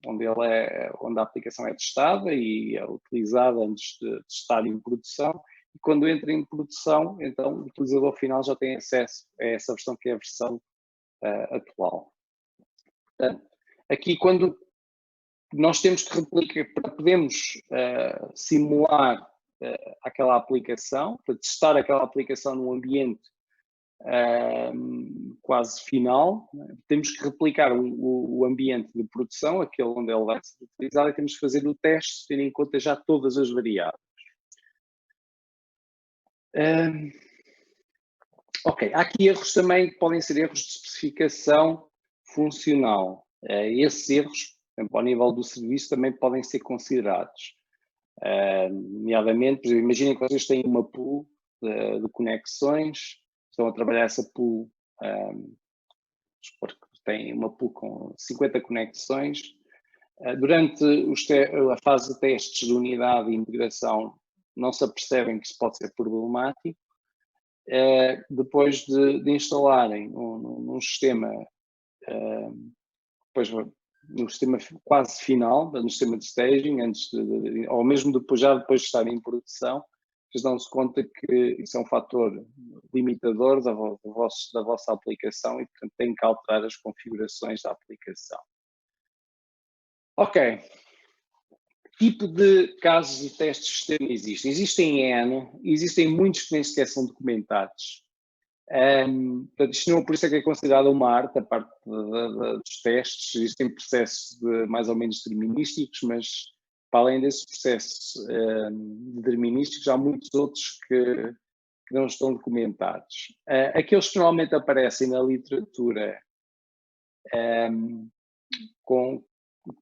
onde a aplicação é testada e é utilizada antes de estar em produção. E quando entra em produção, então o utilizador final já tem acesso a essa versão que é a versão atual. Portanto, aqui quando nós temos que replicar, para podermos simular aquela aplicação, para testar aquela aplicação num ambiente quase final, né? Temos que replicar o ambiente de produção, aquele onde ele vai ser utilizado, e temos que fazer o teste, tendo em conta já todas as variáveis. Ok, há aqui erros também que podem ser erros de especificação funcional. Esses erros, por exemplo, ao nível do serviço, também podem ser considerados. Nomeadamente, por exemplo, imaginem que vocês têm uma pool de conexões, estão a trabalhar essa pool, têm uma pool com 50 conexões. Durante a fase de testes de unidade e integração, não se apercebem que isso pode ser problemático. Depois de instalarem num sistema, depois no sistema quase final, no sistema de staging, ou mesmo depois de estar em produção, vocês dão-se conta que isso é um fator limitador da vossa aplicação e, portanto, têm que alterar as configurações da aplicação. Ok. Que tipo de casos de testes de sistema existem? Existem N, existem muitos que nem sequer são documentados. Portanto, isto não, por isso é que é considerado uma arte, a parte dos testes. Existem processos mais ou menos determinísticos, mas para além desses processos determinísticos, há muitos outros que não estão documentados. Aqueles que normalmente aparecem na literatura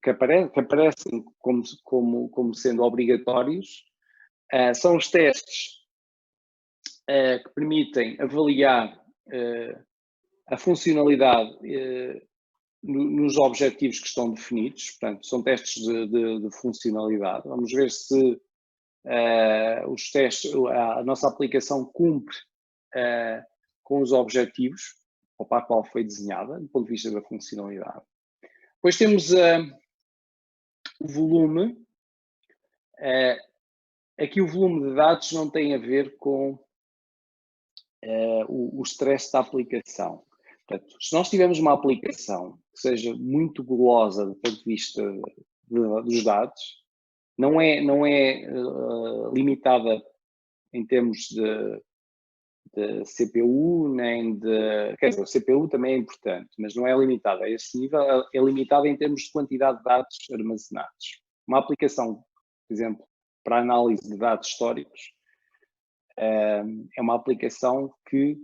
que aparecem como sendo obrigatórios são os testes que permitem avaliar a funcionalidade nos objetivos que estão definidos. Portanto, são testes de funcionalidade. Vamos ver se os testes, a nossa aplicação cumpre com os objetivos para a qual foi desenhada, do ponto de vista da funcionalidade. Depois temos o volume. Aqui o volume de dados não tem a ver com o stress da aplicação. Portanto, se nós tivermos uma aplicação que seja muito gulosa do ponto de vista dos dados, não é limitada em termos de CPU, nem de... Quer dizer, o CPU também é importante, mas não é limitada a esse nível, é limitada em termos de quantidade de dados armazenados. Uma aplicação, por exemplo, para análise de dados históricos, é uma aplicação que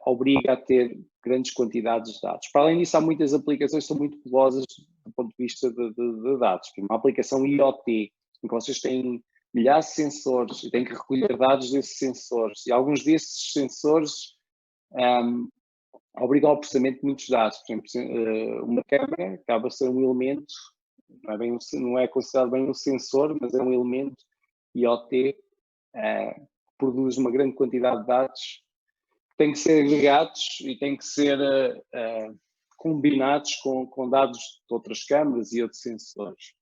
obriga a ter grandes quantidades de dados. Para além disso, há muitas aplicações que são muito pelosas do ponto de vista de dados. Uma aplicação IoT, em que vocês têm milhares de sensores e têm que recolher dados desses sensores. E alguns desses sensores obrigam ao processamento de muitos dados. Por exemplo, uma câmera acaba a ser um elemento, não é considerado bem um sensor, mas é um elemento IoT que produz uma grande quantidade de dados que têm que ser agregados e têm que ser combinados com dados de outras câmaras e outros sensores.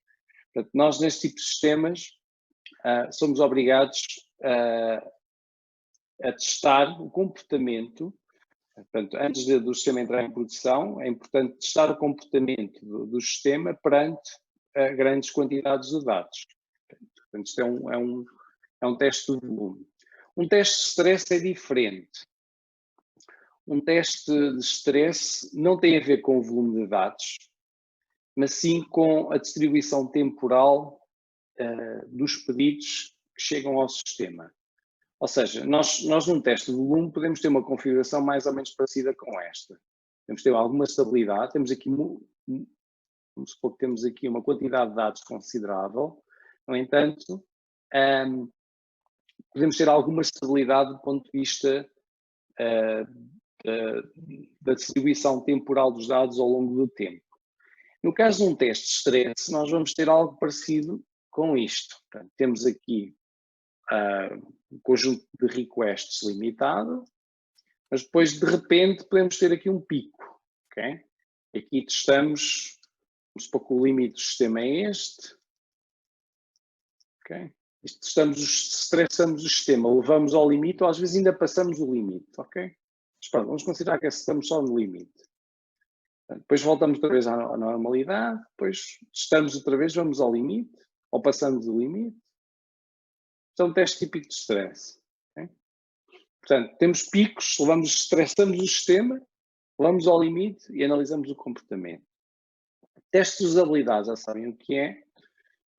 Portanto, nós neste tipo de sistemas somos obrigados a testar o comportamento. Portanto, antes do sistema entrar em produção, é importante testar o comportamento do sistema perante grandes quantidades de dados. Portanto, isto é um teste de volume. Um teste de stress é diferente. Um teste de stress não tem a ver com o volume de dados, mas sim com a distribuição temporal dos pedidos que chegam ao sistema. Ou seja, nós num teste de volume podemos ter uma configuração mais ou menos parecida com esta. Temos ter alguma estabilidade, temos aqui, vamos supor que temos aqui uma quantidade de dados considerável, no entanto, podemos ter alguma estabilidade do ponto de vista da distribuição temporal dos dados ao longo do tempo. No caso de um teste de stress, nós vamos ter algo parecido com isto. Portanto, temos aqui um conjunto de requests limitado, mas depois, de repente, podemos ter aqui um pico. Okay? Aqui testamos supor que o limite do sistema é este. Ok? Estressamos o sistema, levamos ao limite ou às vezes ainda passamos o limite. Ok? Mas pronto, vamos considerar que estamos só no limite. Depois voltamos outra vez à normalidade, depois testamos outra vez, vamos ao limite, ou passamos o limite. Isto é um teste típico de stress. Okay? Portanto, temos picos, estressamos o sistema, vamos ao limite e analisamos o comportamento. Testes de usabilidade, já sabem o que é.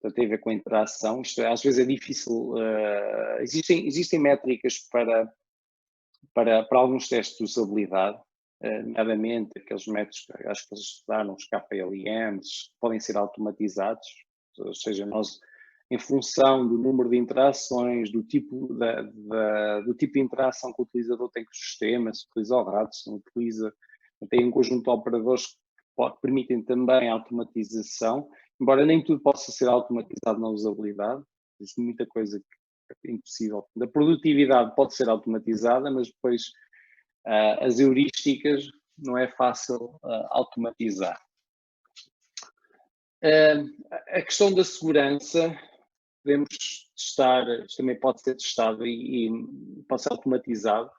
Portanto, tem a ver com a interação. Isto às vezes é difícil. Existem métricas para alguns testes de usabilidade, nomeadamente aqueles métodos que acho que eles estudaram, os KLMs, podem ser automatizados, ou seja, nós, em função do número de interações, do tipo de interação que o utilizador tem com o sistema, se utiliza o rato, se não utiliza, tem um conjunto de operadores que permitem também a automatização, embora nem tudo possa ser automatizado na usabilidade, existe muita coisa que é impossível. A produtividade pode ser automatizada, mas depois as heurísticas não é fácil automatizar. A questão da segurança, podemos testar, isto também pode ser testado e pode ser automatizado.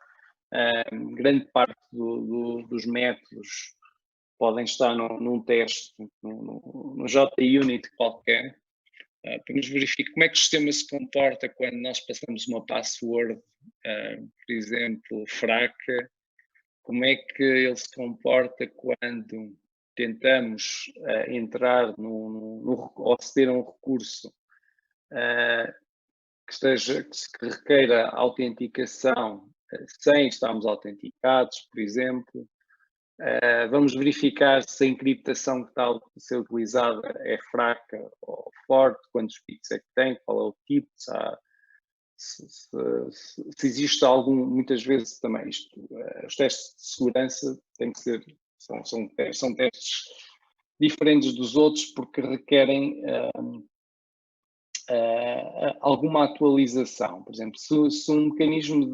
Grande parte dos métodos podem estar num teste, no JUnit qualquer, para nos verificar como é que o sistema se comporta quando nós passamos uma password, por exemplo, fraca, como é que ele se comporta quando tentamos entrar ou aceder a um recurso que requeira autenticação sem estarmos autenticados, por exemplo. Vamos verificar se a encriptação que está a ser utilizada é fraca ou forte, quantos bits é que tem, qual é o tipo, se existe algum, muitas vezes também os testes de segurança têm que ser, são testes diferentes dos outros porque requerem alguma atualização. Por exemplo, se um mecanismo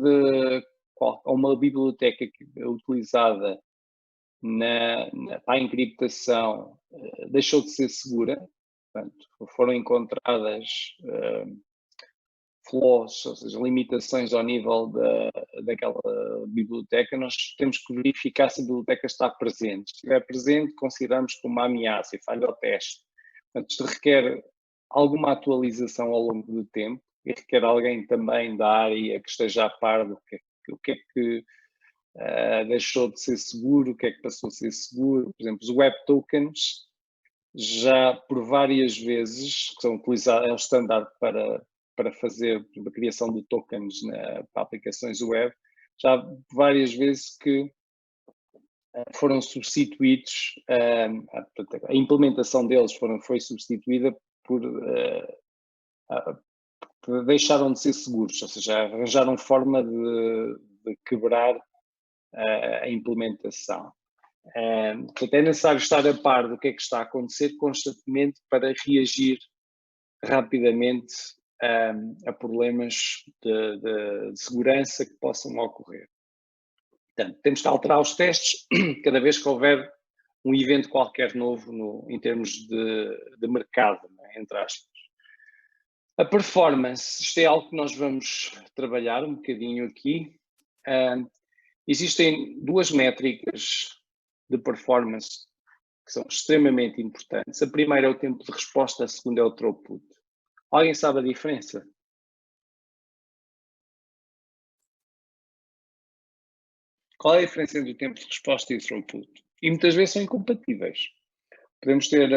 ou uma biblioteca utilizada para a encriptação deixou de ser segura, portanto, foram encontradas flaws, ou seja, limitações ao nível daquela biblioteca, nós temos que verificar se a biblioteca está presente. Se estiver presente, consideramos como uma ameaça e falha o teste. Portanto, isto requer alguma atualização ao longo do tempo e requer alguém também da área que esteja a par do que é que deixou de ser seguro, o que é que passou a ser seguro. Por exemplo, os web tokens, já por várias vezes, que são utilizados, é um standard para fazer a criação de tokens para aplicações web, já várias vezes que foram substituídos, a implementação deles foi substituída por deixaram de ser seguros, ou seja, arranjaram forma de quebrar a implementação. Portanto, é necessário estar a par do que é que está a acontecer constantemente para reagir rapidamente a problemas de segurança que possam ocorrer. Portanto, temos que alterar os testes cada vez que houver um evento qualquer novo em termos de mercado, entre aspas. A performance, isto é algo que nós vamos trabalhar um bocadinho aqui. Existem duas métricas de performance que são extremamente importantes. A primeira é o tempo de resposta, a segunda é o throughput. Alguém sabe a diferença? Qual é a diferença entre o tempo de resposta e o throughput? E muitas vezes são incompatíveis. Podemos ter,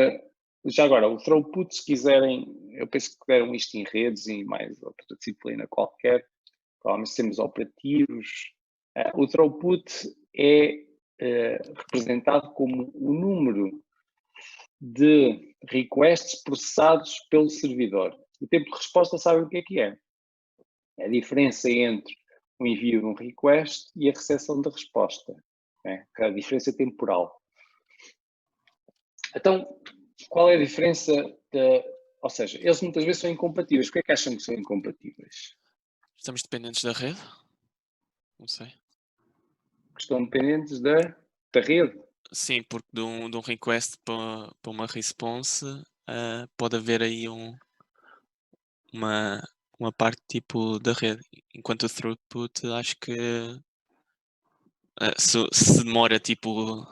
já agora, o throughput, se quiserem, eu penso que deram isto em redes e mais outra disciplina qualquer, provavelmente sistemas operativos. O throughput é representado como o número de requests processados pelo servidor. O tempo de resposta, sabe o que é? É a diferença entre o envio de um request e a recepção da resposta. A diferença temporal. Então, qual é a diferença? Ou seja, eles muitas vezes são incompatíveis. Por que é que acham que são incompatíveis? Estamos dependentes da rede? Não sei. Estão dependentes da rede? sim, porque de um request para uma response, pode haver aí uma, uma parte tipo da rede. Enquanto o throughput, acho que se demora tipo,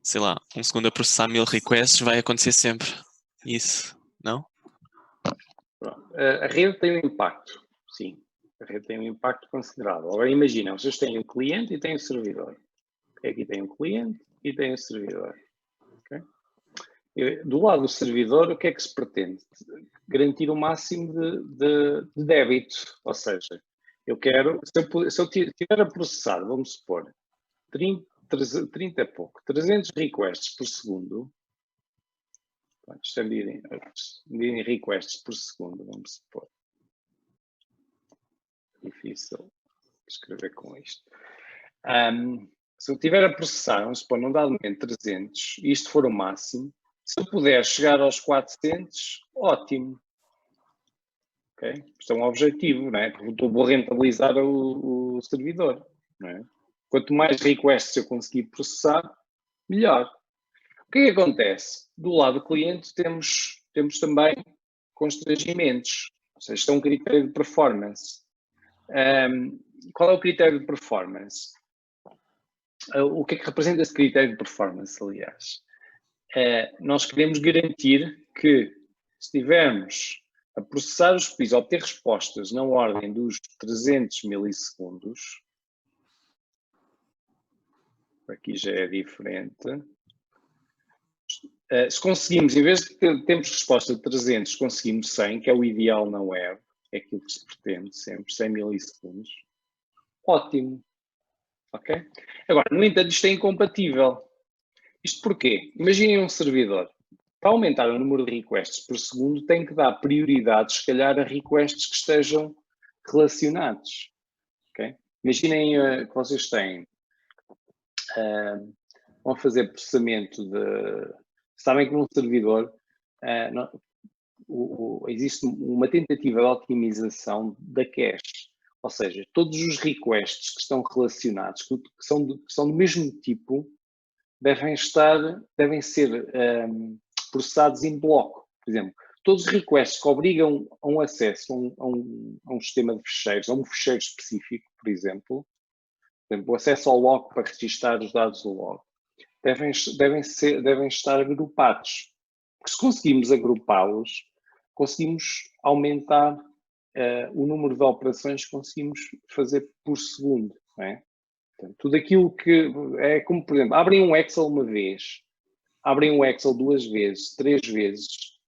sei lá, um segundo a processar 1000 requests, vai acontecer sempre isso, não? A rede tem um impacto, sim. A rede tem um impacto considerável. Agora imagina, vocês têm um cliente e têm um servidor. Aqui tem um cliente e tem um servidor. Okay? Do lado do servidor, o que é que se pretende? Garantir o máximo de débito. Ou seja, eu quero, se eu tiver a processar, vamos supor, 30 é pouco, 300 requests por segundo, isto é medir em requests por segundo, vamos supor. Difícil escrever com isto. Se eu tiver a processar, vamos supor, num dado momento 300, e isto for o máximo, se eu puder chegar aos 400, ótimo. Okay? Isto é um objetivo, não é? Porque vou rentabilizar o servidor. Não é? Quanto mais requests eu conseguir processar, melhor. O que é que acontece? Do lado do cliente temos também constrangimentos. Ou seja, isto é um critério de performance. Qual é o critério de performance? O que é que representa esse critério de performance, aliás? Nós queremos garantir que, se estivermos a processar os pedidos, a obter respostas na ordem dos 300 milissegundos, aqui já é diferente. Se conseguimos, em vez de termos resposta de 300, conseguimos 100, que é o ideal na web, é aquilo que se pretende sempre, 100 milissegundos, ótimo. Ok? Agora, no entanto, isto é incompatível. Isto porquê? Imaginem um servidor. Para aumentar o número de requests por segundo, tem que dar prioridade, se calhar, a requests que estejam relacionados. Okay? Imaginem que vocês têm, vão fazer processamento de. Sabem que num servidor existe uma tentativa de otimização da cache. Ou seja, todos os requests que estão relacionados, que são do mesmo tipo, devem ser processados em bloco. Por exemplo, todos os requests que obrigam a um acesso a um sistema de fecheiros, a um fecheiro específico, por exemplo, o acesso ao log para registrar os dados do log, devem estar agrupados. Porque se conseguimos agrupá-los, conseguimos aumentar o número de operações que conseguimos fazer por segundo. Não é? Portanto, tudo aquilo que é como, por exemplo, abrem um Excel uma vez, abrem um Excel 2 vezes, 3 vezes,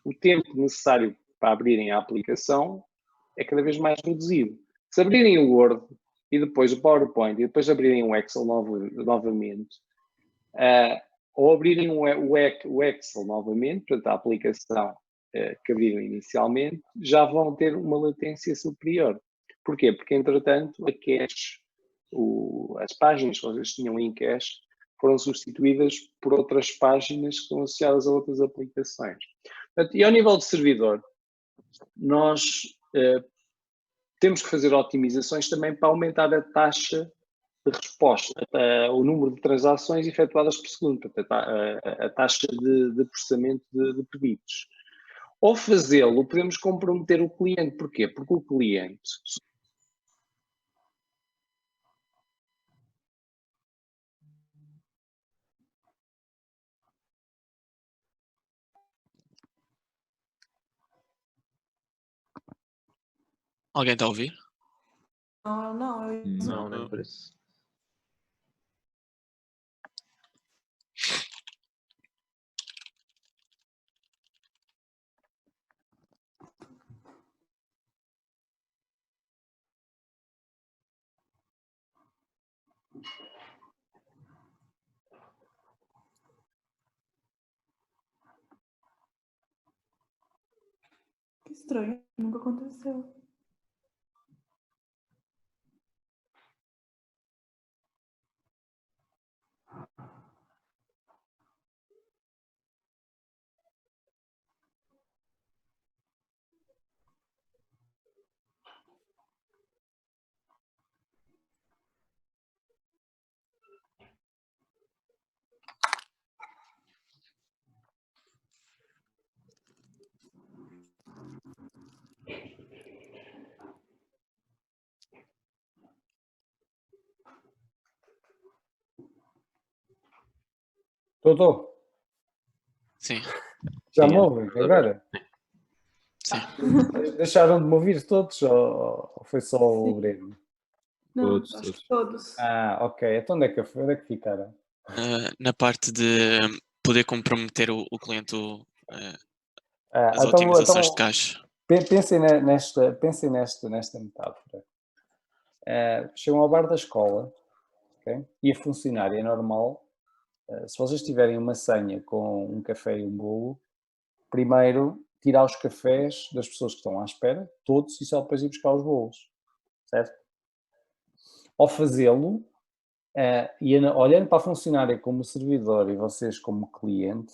o tempo necessário para abrirem a aplicação é cada vez mais reduzido. Se abrirem o Word e depois o PowerPoint e depois abrirem o Excel novamente, ou abrirem o Excel novamente, portanto a aplicação que abriram inicialmente, já vão ter uma latência superior. Porquê? Porque, entretanto, a cache, as páginas que vocês tinham em cache foram substituídas por outras páginas que estão associadas a outras aplicações. Portanto, e ao nível de servidor, nós temos que fazer otimizações também para aumentar a taxa de resposta, o número de transações efetuadas por segundo, portanto, a taxa de processamento de pedidos. Ao fazê-lo, podemos comprometer o cliente. Porquê? Porque o cliente. Alguém está a ouvir? Não, nem por isso. Que estranho, nunca aconteceu. Estou. Sim, Já Sim, me ouvem agora? sim. Deixaram de me ouvir todos ou foi só o Sim. Breno? Não, Todos, acho que todos. todos. Ok. Então onde é que ficaram? Na parte de poder comprometer o cliente as Então, otimizações de caixa. pensem nesta metáfora. Chegam ao bar da escola, ok? E a funcionária normal, se vocês tiverem uma senha com um café e um bolo, primeiro tirar os cafés das pessoas que estão à espera, todos, e só depois ir buscar os bolos, certo? Ao fazê-lo, olhando para a funcionária como servidor e vocês como cliente,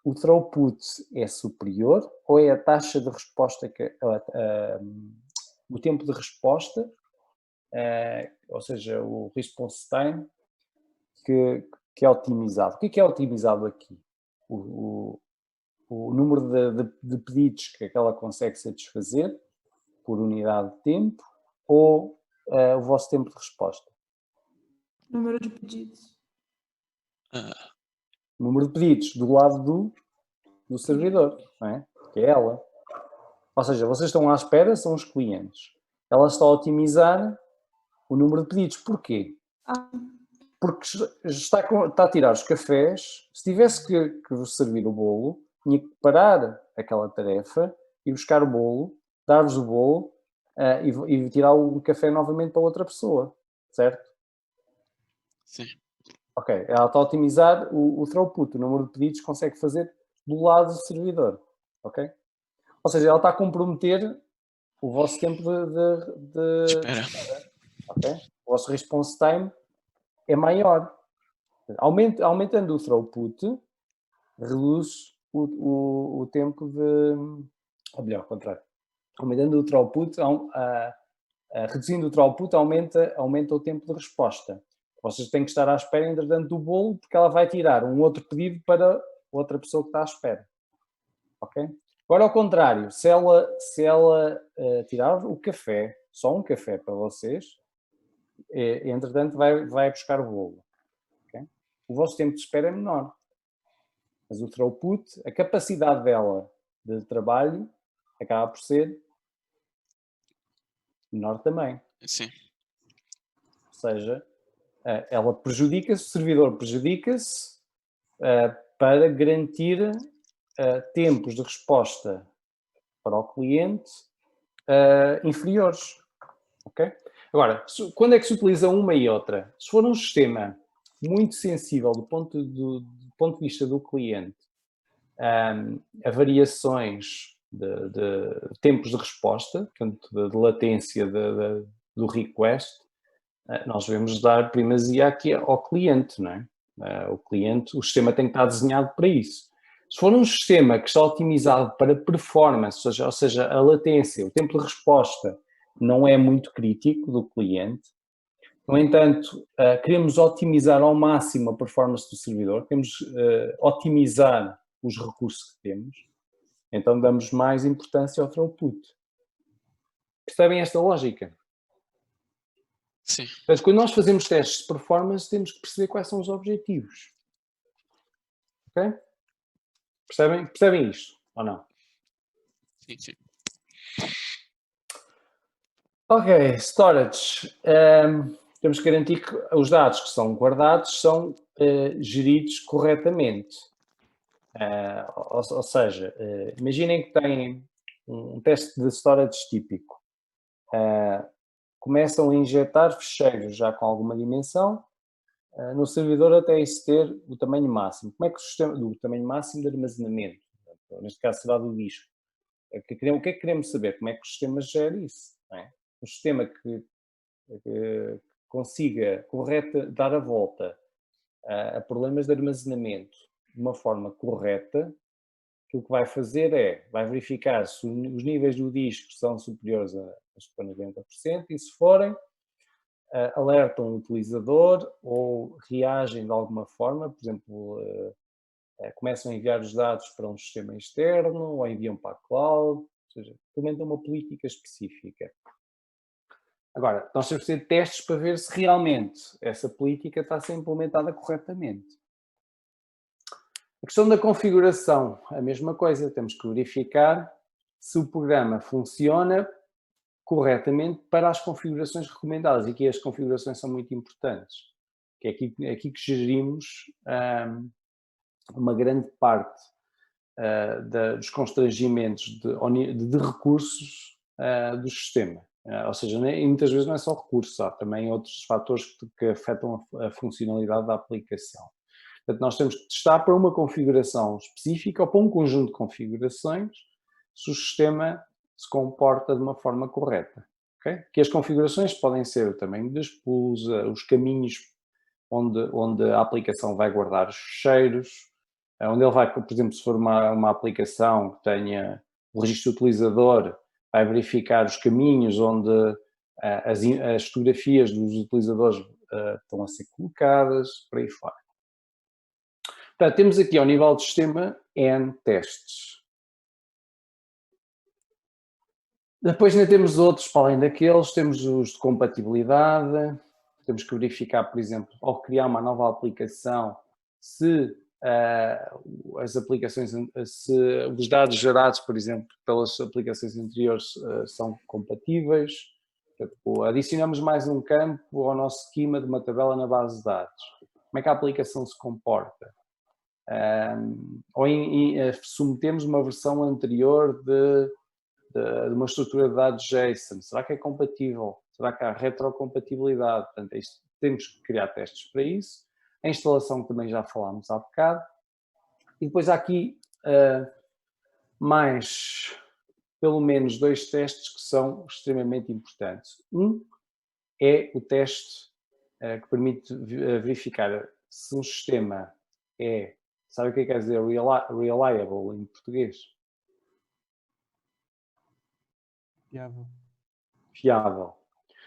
o throughput é superior ou é a taxa de resposta, o tempo de resposta, ou seja, o response time, que é otimizado? O que é otimizado aqui? O número de pedidos que ela consegue satisfazer por unidade de tempo ou o vosso tempo de resposta? Número de pedidos. Número de pedidos do lado do servidor, não é? Que é ela. Ou seja, vocês estão à espera, são os clientes. Ela está a otimizar o número de pedidos. Porquê? Porque está a tirar os cafés. Se tivesse que vos servir o bolo, tinha que parar aquela tarefa e buscar o bolo, dar-vos o bolo e tirar o café novamente para outra pessoa, certo? Sim. Ok, ela está a otimizar o throughput, o número de pedidos que consegue fazer do lado do servidor, ok? Ou seja, ela está a comprometer o vosso tempo de Espera. ok? O vosso response time é maior. Aumentando o throughput, reduz o tempo de... Ou melhor, ao contrário. Aumentando o throughput, reduzindo o throughput, aumenta o tempo de resposta. Vocês têm que estar à espera, entretanto, do bolo, porque ela vai tirar um outro pedido para outra pessoa que está à espera. Ok? Agora, ao contrário, se ela tirar o café, só um café para vocês, entretanto, vai buscar o bolo. Okay? O vosso tempo de espera é menor. Mas o throughput, a capacidade dela de trabalho, acaba por ser menor também. Sim. Ou seja, ela prejudica-se, o servidor prejudica-se para garantir tempos de resposta para o cliente inferiores. Okay? Agora, quando é que se utiliza uma e outra? Se for um sistema muito sensível do ponto de vista do cliente a variações de tempos de resposta, portanto, de latência do request, nós devemos dar primazia aqui ao cliente, não é? O sistema tem que estar desenhado para isso. Se for um sistema que está otimizado para performance, ou seja, a latência, o tempo de resposta não é muito crítico do cliente, no entanto, queremos otimizar ao máximo a performance do servidor, queremos otimizar os recursos que temos, então damos mais importância ao throughput. Percebem esta lógica? Sim. Mas quando nós fazemos testes de performance, temos que perceber quais são os objetivos. Ok? Percebem isto ou não? Sim, sim. Ok, storage. Temos que garantir que os dados que são guardados são geridos corretamente. Ou seja, imaginem que têm um teste de storage típico. Começam a injetar ficheiros já com alguma dimensão no servidor até isso ter o tamanho máximo. Como é que o tamanho máximo de armazenamento? Neste caso será do disco. O que é que queremos saber? Como é que o sistema gera isso? Não é? Um sistema que consiga dar a volta a problemas de armazenamento de uma forma correta, aquilo que vai fazer vai verificar se os níveis do disco são superiores a 90% e se forem, alertam o utilizador ou reagem de alguma forma, por exemplo, começam a enviar os dados para um sistema externo ou enviam para a cloud, seja, implementa uma política específica. Agora, nós temos que ter testes para ver se realmente essa política está a ser implementada corretamente. A questão da configuração, a mesma coisa, temos que verificar se o programa funciona corretamente para as configurações recomendadas. E aqui as configurações são muito importantes, que é aqui que gerimos uma grande parte dos constrangimentos de recursos do sistema. Ou seja, muitas vezes não é só recursos, há também outros fatores que afetam a funcionalidade da aplicação. Portanto, nós temos que testar para uma configuração específica ou para um conjunto de configurações se o sistema se comporta de uma forma correta. Okay? Que as configurações podem ser o tamanho das pools, os caminhos onde a aplicação vai guardar os ficheiros, onde ele vai, por exemplo, se for uma aplicação que tenha o registro utilizador, vai verificar os caminhos onde as fotografias dos utilizadores estão a ser colocadas, por aí fora. Portanto, temos aqui ao nível do sistema N testes. Depois ainda temos outros, para além daqueles, temos os de compatibilidade, temos que verificar, por exemplo, ao criar uma nova aplicação, se as aplicações, se os dados gerados, por exemplo, pelas aplicações anteriores são compatíveis. Portanto, adicionamos mais um campo ao nosso esquema de uma tabela na base de dados. Como é que a aplicação se comporta? Ou submetemos uma versão anterior de uma estrutura de dados JSON. Será que é compatível? Será que há retrocompatibilidade? Portanto, temos que criar testes para isso. A instalação também já falámos há bocado. E depois há aqui mais, pelo menos, 2 testes que são extremamente importantes. Um é o teste que permite verificar se um sistema é, sabe o que quer dizer reliable em português? Fiável.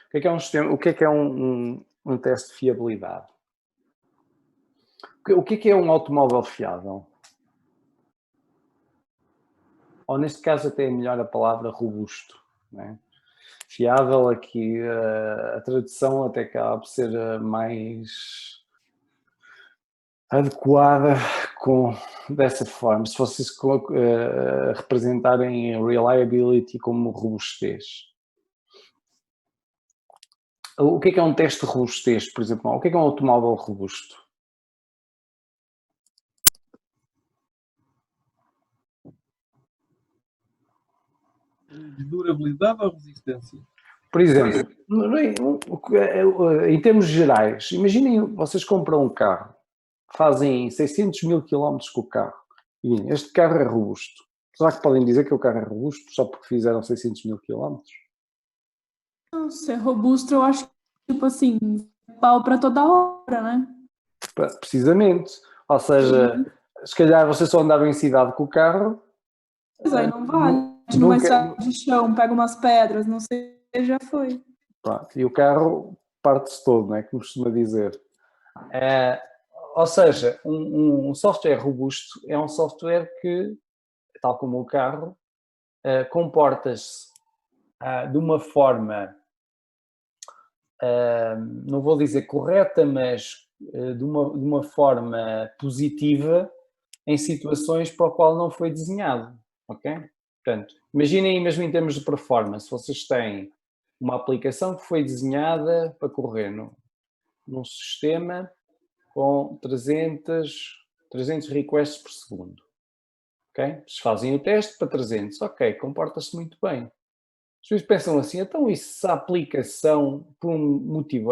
O que é um sistema? O que é um teste de fiabilidade? O que é um automóvel fiável? Ou neste caso até é melhor a palavra robusto, não é? Fiável aqui, a tradução até acaba por ser mais adequada dessa forma, se vocês representarem reliability como robustez. O que é um teste de robustez, por exemplo? O que é um automóvel robusto? De durabilidade ou resistência? Por exemplo, em termos gerais, imaginem, vocês compram um carro, fazem 600 mil quilómetros com o carro, e dizem, este carro é robusto. Será que podem dizer que o carro é robusto só porque fizeram 600 mil quilómetros? Não, se é robusto, eu acho que, tipo assim, pau para toda obra, né? Precisamente. Ou seja, se calhar você só andava em cidade com o carro. Mas aí não vale. Numa estrada de chão, pega umas pedras, não sei, já foi. Pronto, e o carro parte-se todo, não é? Como costuma dizer. Ou seja, um software robusto é um software que, tal como o carro, comporta-se de uma forma, não vou dizer correta, mas de uma forma positiva em situações para o qual não foi desenhado, ok? Portanto, imaginem mesmo em termos de performance, vocês têm uma aplicação que foi desenhada para correr num sistema com 300 requests por segundo, ok? Vocês fazem o teste para 300, ok, comporta-se muito bem. As pessoas pensam assim, então e se a aplicação, por um motivo,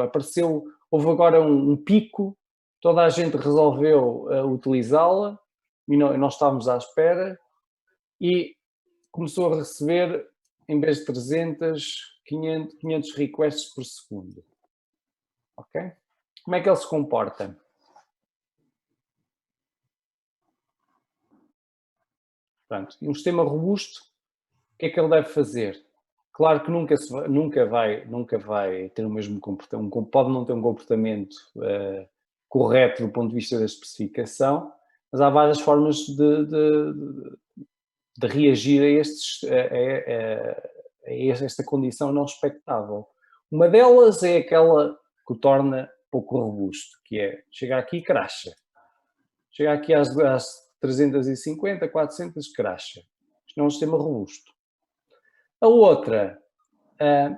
houve agora um pico, toda a gente resolveu utilizá-la e nós estávamos à espera e começou a receber, em vez de 300, 500 requests por segundo. Ok? Como é que ele se comporta? Portanto, um sistema robusto, o que é que ele deve fazer? Claro que nunca vai ter o mesmo comportamento, pode não ter um comportamento correto do ponto de vista da especificação, mas há várias formas de de reagir a esta condição não expectável. Uma delas é aquela que o torna pouco robusto, que é chegar aqui e cracha. Chega aqui às 350, 400, cracha. Isto não é um sistema robusto. A outra,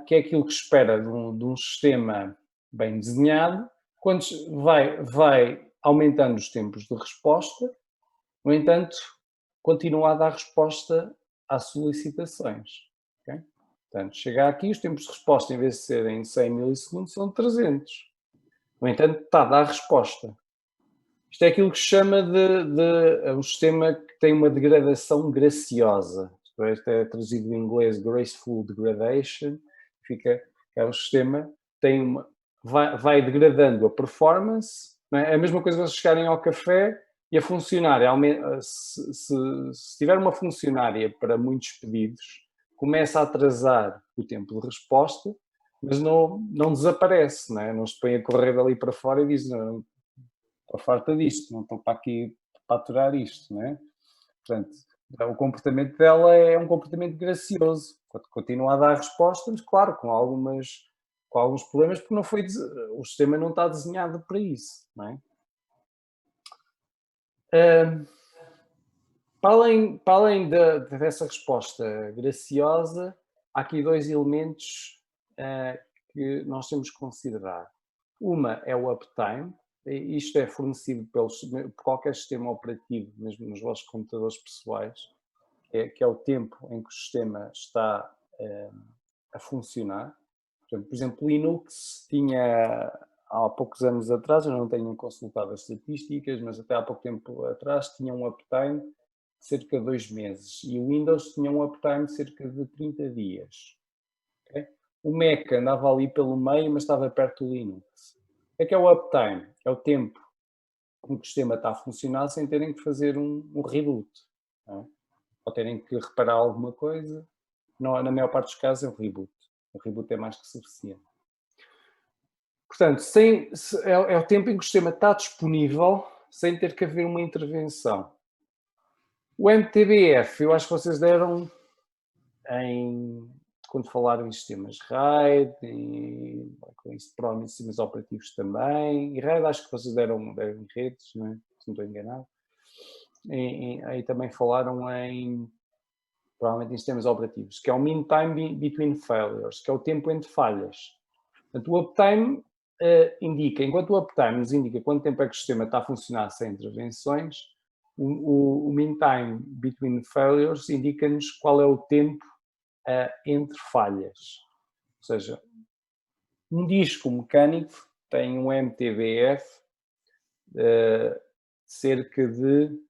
que é aquilo que se espera de um sistema bem desenhado, quando vai aumentando os tempos de resposta, no entanto, continua a dar resposta às solicitações. Okay? Portanto, chega aqui, os tempos de resposta, em vez de serem 100 milissegundos, são 300. No entanto, está a dar resposta. Isto é aquilo que se chama de um sistema que tem uma degradação graciosa. Isto é traduzido em inglês graceful degradation. Fica, é um sistema que vai degradando a performance. Não é? A mesma coisa que vocês chegarem ao café e a funcionária, se tiver uma funcionária para muitos pedidos, começa a atrasar o tempo de resposta, mas não desaparece, não é? Não se põe a correr dali para fora e diz, não, estou farta disto, não estou para aqui para aturar isto, não é? Portanto, o comportamento dela é um comportamento gracioso, continua a dar resposta, mas claro, com alguns problemas, porque o sistema não está desenhado para isso, não é? Para além dessa resposta graciosa, há aqui dois elementos que nós temos que considerar. Uma é o uptime. Isto é fornecido por qualquer sistema operativo, mesmo nos vossos computadores pessoais, que é o tempo em que o sistema está a funcionar. Portanto, por exemplo, o Linux tinha, há poucos anos atrás, eu não tenho consultado as estatísticas, mas até há pouco tempo atrás tinha um uptime de cerca de 2 meses e o Windows tinha um uptime de cerca de 30 dias. Okay? O Mac andava ali pelo meio, mas estava perto do Linux. O que é o uptime? É o tempo em que o sistema está a funcionar sem terem que fazer um reboot. Não é? Ou terem que reparar alguma coisa. Não, na maior parte dos casos é um reboot. O reboot é mais que suficiente. Portanto, é o tempo em que o sistema está disponível sem ter que haver uma intervenção. O MTBF, eu acho que vocês deram quando falaram em sistemas RAID, com isso para sistemas operativos também, e RAID acho que vocês deram em redes, não é? Se não estou enganado. Aí também falaram provavelmente em sistemas operativos, que é o mean time between failures, que é o tempo entre falhas. Portanto, o uptime enquanto o uptime nos indica quanto tempo é que o sistema está a funcionar sem intervenções, o mean time between failures indica-nos qual é o tempo entre falhas. Ou seja, um disco mecânico tem um MTBF cerca de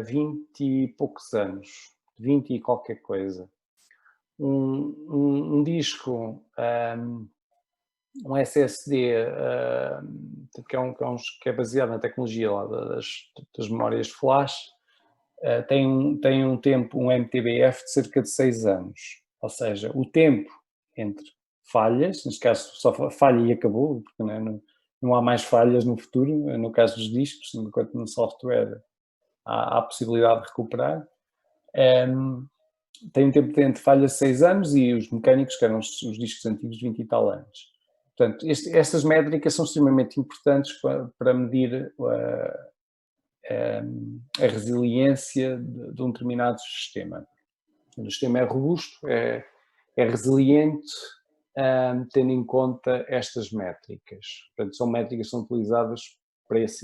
20 e poucos anos, 20 e qualquer coisa. Um disco, um SSD, que é baseado na tecnologia lá das memórias flash, tem um tempo, um MTBF de cerca de 6 anos. Ou seja, o tempo entre falhas, neste caso só falha e acabou, porque não há mais falhas no futuro, no caso dos discos, enquanto no software há a possibilidade de recuperar. Tem um tempo entre falhas de 6 anos e os mecânicos, que eram os discos antigos, 20 e tal anos. Portanto, estas métricas são extremamente importantes para medir a resiliência de um determinado sistema. O sistema é robusto, é resiliente, tendo em conta estas métricas. Portanto, são métricas que são utilizadas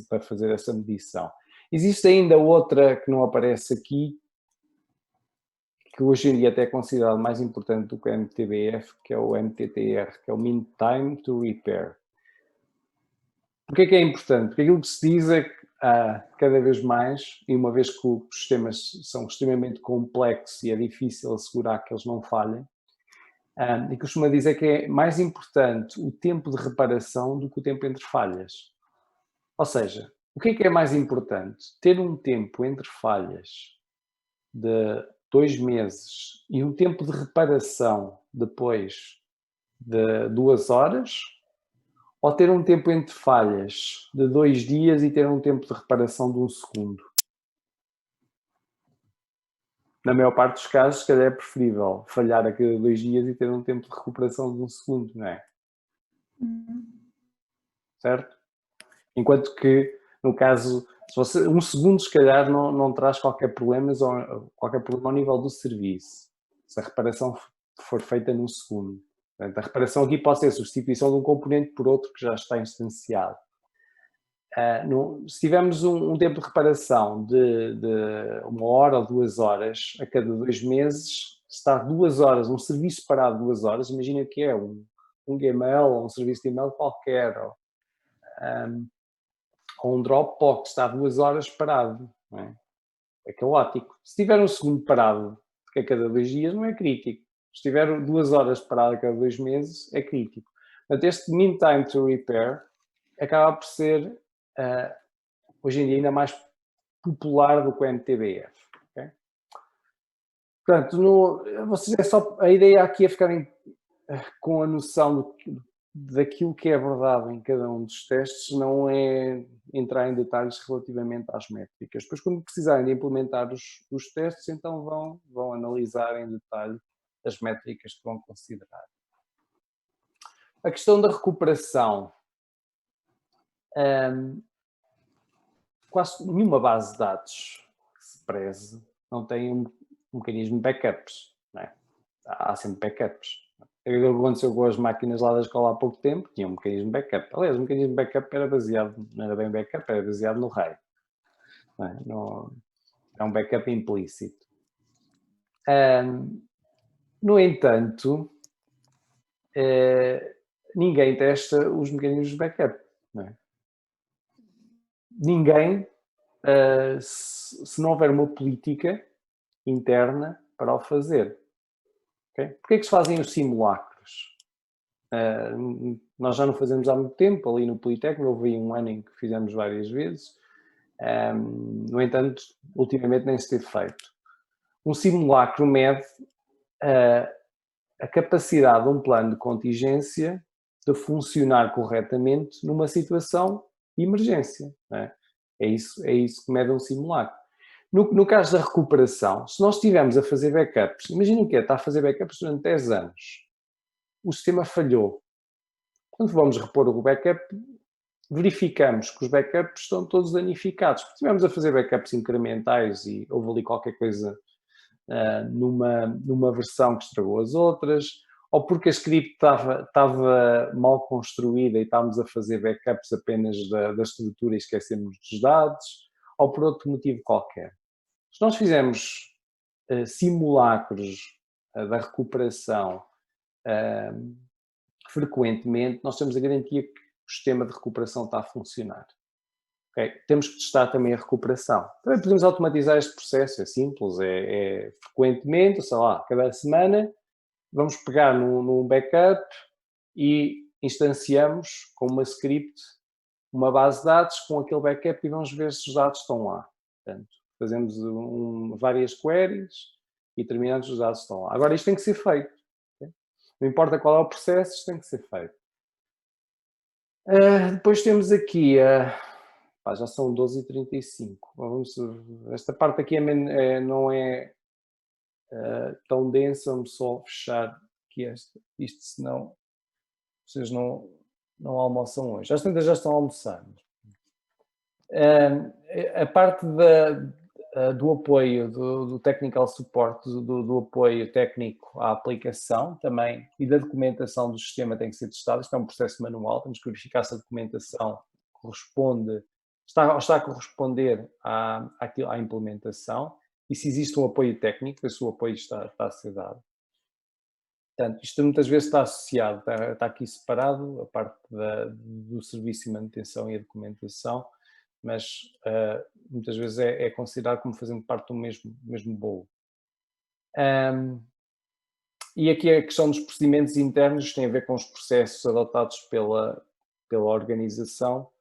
para fazer essa medição. Existe ainda outra que não aparece aqui, que hoje em dia até é considerado mais importante do que o MTBF, que é o MTTR, que é o Mean Time to Repair. Porquê que é importante? Porque aquilo que se diz é que cada vez mais, e uma vez que os sistemas são extremamente complexos e é difícil assegurar que eles não falhem, e costuma dizer que é mais importante o tempo de reparação do que o tempo entre falhas. Ou seja, o que é mais importante? Ter um tempo entre falhas de 2 meses e um tempo de reparação depois de 2 horas, ou ter um tempo entre falhas de 2 dias e ter um tempo de reparação de 1 segundo? na maior parte dos casos, se calhar é preferível falhar a cada 2 dias e ter um tempo de recuperação de 1 segundo, não é? Certo? Enquanto que, no caso, se você, 1 segundo se calhar não traz qualquer problema ao nível do serviço, se a reparação for feita num segundo. Portanto, a reparação aqui pode ser a substituição de um componente por outro que já está instanciado. Se tivermos um tempo de reparação de 1 hora ou 2 horas a cada 2 meses, se está 2 horas, um serviço parado 2 horas, imagina que é um Gmail ou um serviço de e-mail qualquer, ou um Dropbox, está 2 horas parado, não é? É caótico. Se tiver 1 segundo parado a cada 2 dias, não é crítico. Se tiver 2 horas parado a cada 2 meses, é crítico. Portanto, este mean time to repair acaba por ser, hoje em dia, ainda mais popular do que o MTBF. Okay? Portanto, vocês é só, a ideia aqui é ficarem com a noção daquilo que é abordado em cada um dos testes, não é entrar em detalhes relativamente às métricas. Depois, quando precisarem de implementar os testes, então vão analisar em detalhe as métricas que vão considerar. A questão da recuperação. Quase nenhuma base de dados que se preze não tem um mecanismo de backups. Não é? Há sempre backups. O que aconteceu com as máquinas lá da escola há pouco tempo, tinha um mecanismo de backup. Aliás, o mecanismo de backup era baseado, não era bem backup, era baseado no RAID. É um backup implícito. No entanto, ninguém testa os mecanismos de backup. Não é? Ninguém, se não houver uma política interna para o fazer. Okay? Porquê é que se fazem os simulacros? Nós já não fazemos há muito tempo, ali no Politécnico, houve um ano em que fizemos várias vezes. No entanto, ultimamente nem se teve feito. Um simulacro mede a capacidade de um plano de contingência de funcionar corretamente numa situação de emergência. Não é? É isso que mede um simulacro. No caso da recuperação, se nós estivermos a fazer backups, imaginem que está a fazer backups durante 10 anos, o sistema falhou. Quando vamos repor o backup, verificamos que os backups estão todos danificados. Se estivermos a fazer backups incrementais e houve ali qualquer coisa numa versão que estragou as outras, ou porque a script estava mal construída e estávamos a fazer backups apenas da estrutura e esquecemos dos dados, ou por outro motivo qualquer. Se nós fizermos simulacros da recuperação frequentemente, nós temos a garantia que o sistema de recuperação está a funcionar. Okay? Temos que testar também a recuperação. Também podemos automatizar este processo, é simples, é frequentemente, sei lá, cada semana, vamos pegar num backup e instanciamos com uma script uma base de dados com aquele backup e vamos ver se os dados estão lá. Portanto, fazemos várias queries e terminamos os dados estão lá. Agora, isto tem que ser feito. Okay? Não importa qual é o processo, isto tem que ser feito. Depois temos aqui, já são 12h35. Esta parte aqui não é tão densa, vamos só fechar aqui isto, senão vocês não almoçam hoje. Às tantas já estão almoçando. A parte do apoio, do technical support, do apoio técnico à aplicação também e da documentação do sistema tem que ser testado. Isto é um processo manual, temos que verificar se a documentação está a corresponder à implementação e se existe um apoio técnico, se o apoio está a ser dado. Portanto, isto muitas vezes está associado, está aqui separado, a parte do serviço de manutenção e a documentação, mas muitas vezes é considerado como fazendo parte do mesmo bolo. E aqui a questão dos procedimentos internos tem a ver com os processos adotados pela organização,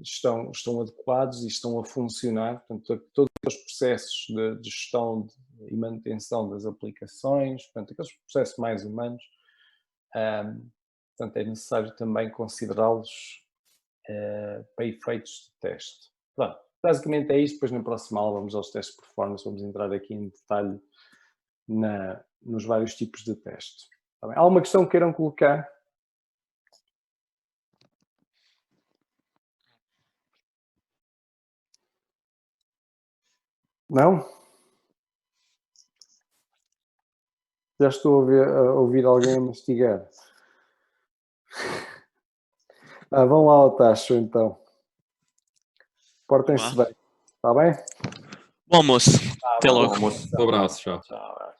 estão adequados e estão a funcionar, portanto, todos os processos de gestão e manutenção das aplicações, portanto, aqueles processos mais humanos, portanto, é necessário também considerá-los para efeitos de teste. Pronto, basicamente é isto. Depois na próxima aula vamos aos testes de performance, vamos entrar aqui em detalhe nos vários tipos de testes. Tá bem? Há alguma questão que queiram colocar? Não? Já estou a ouvir alguém a mastigar. Vão lá ao tacho então. Portem-se bem. Está bem? Bom almoço. Até bom logo. almoço. Um abraço, tchau. Tchau.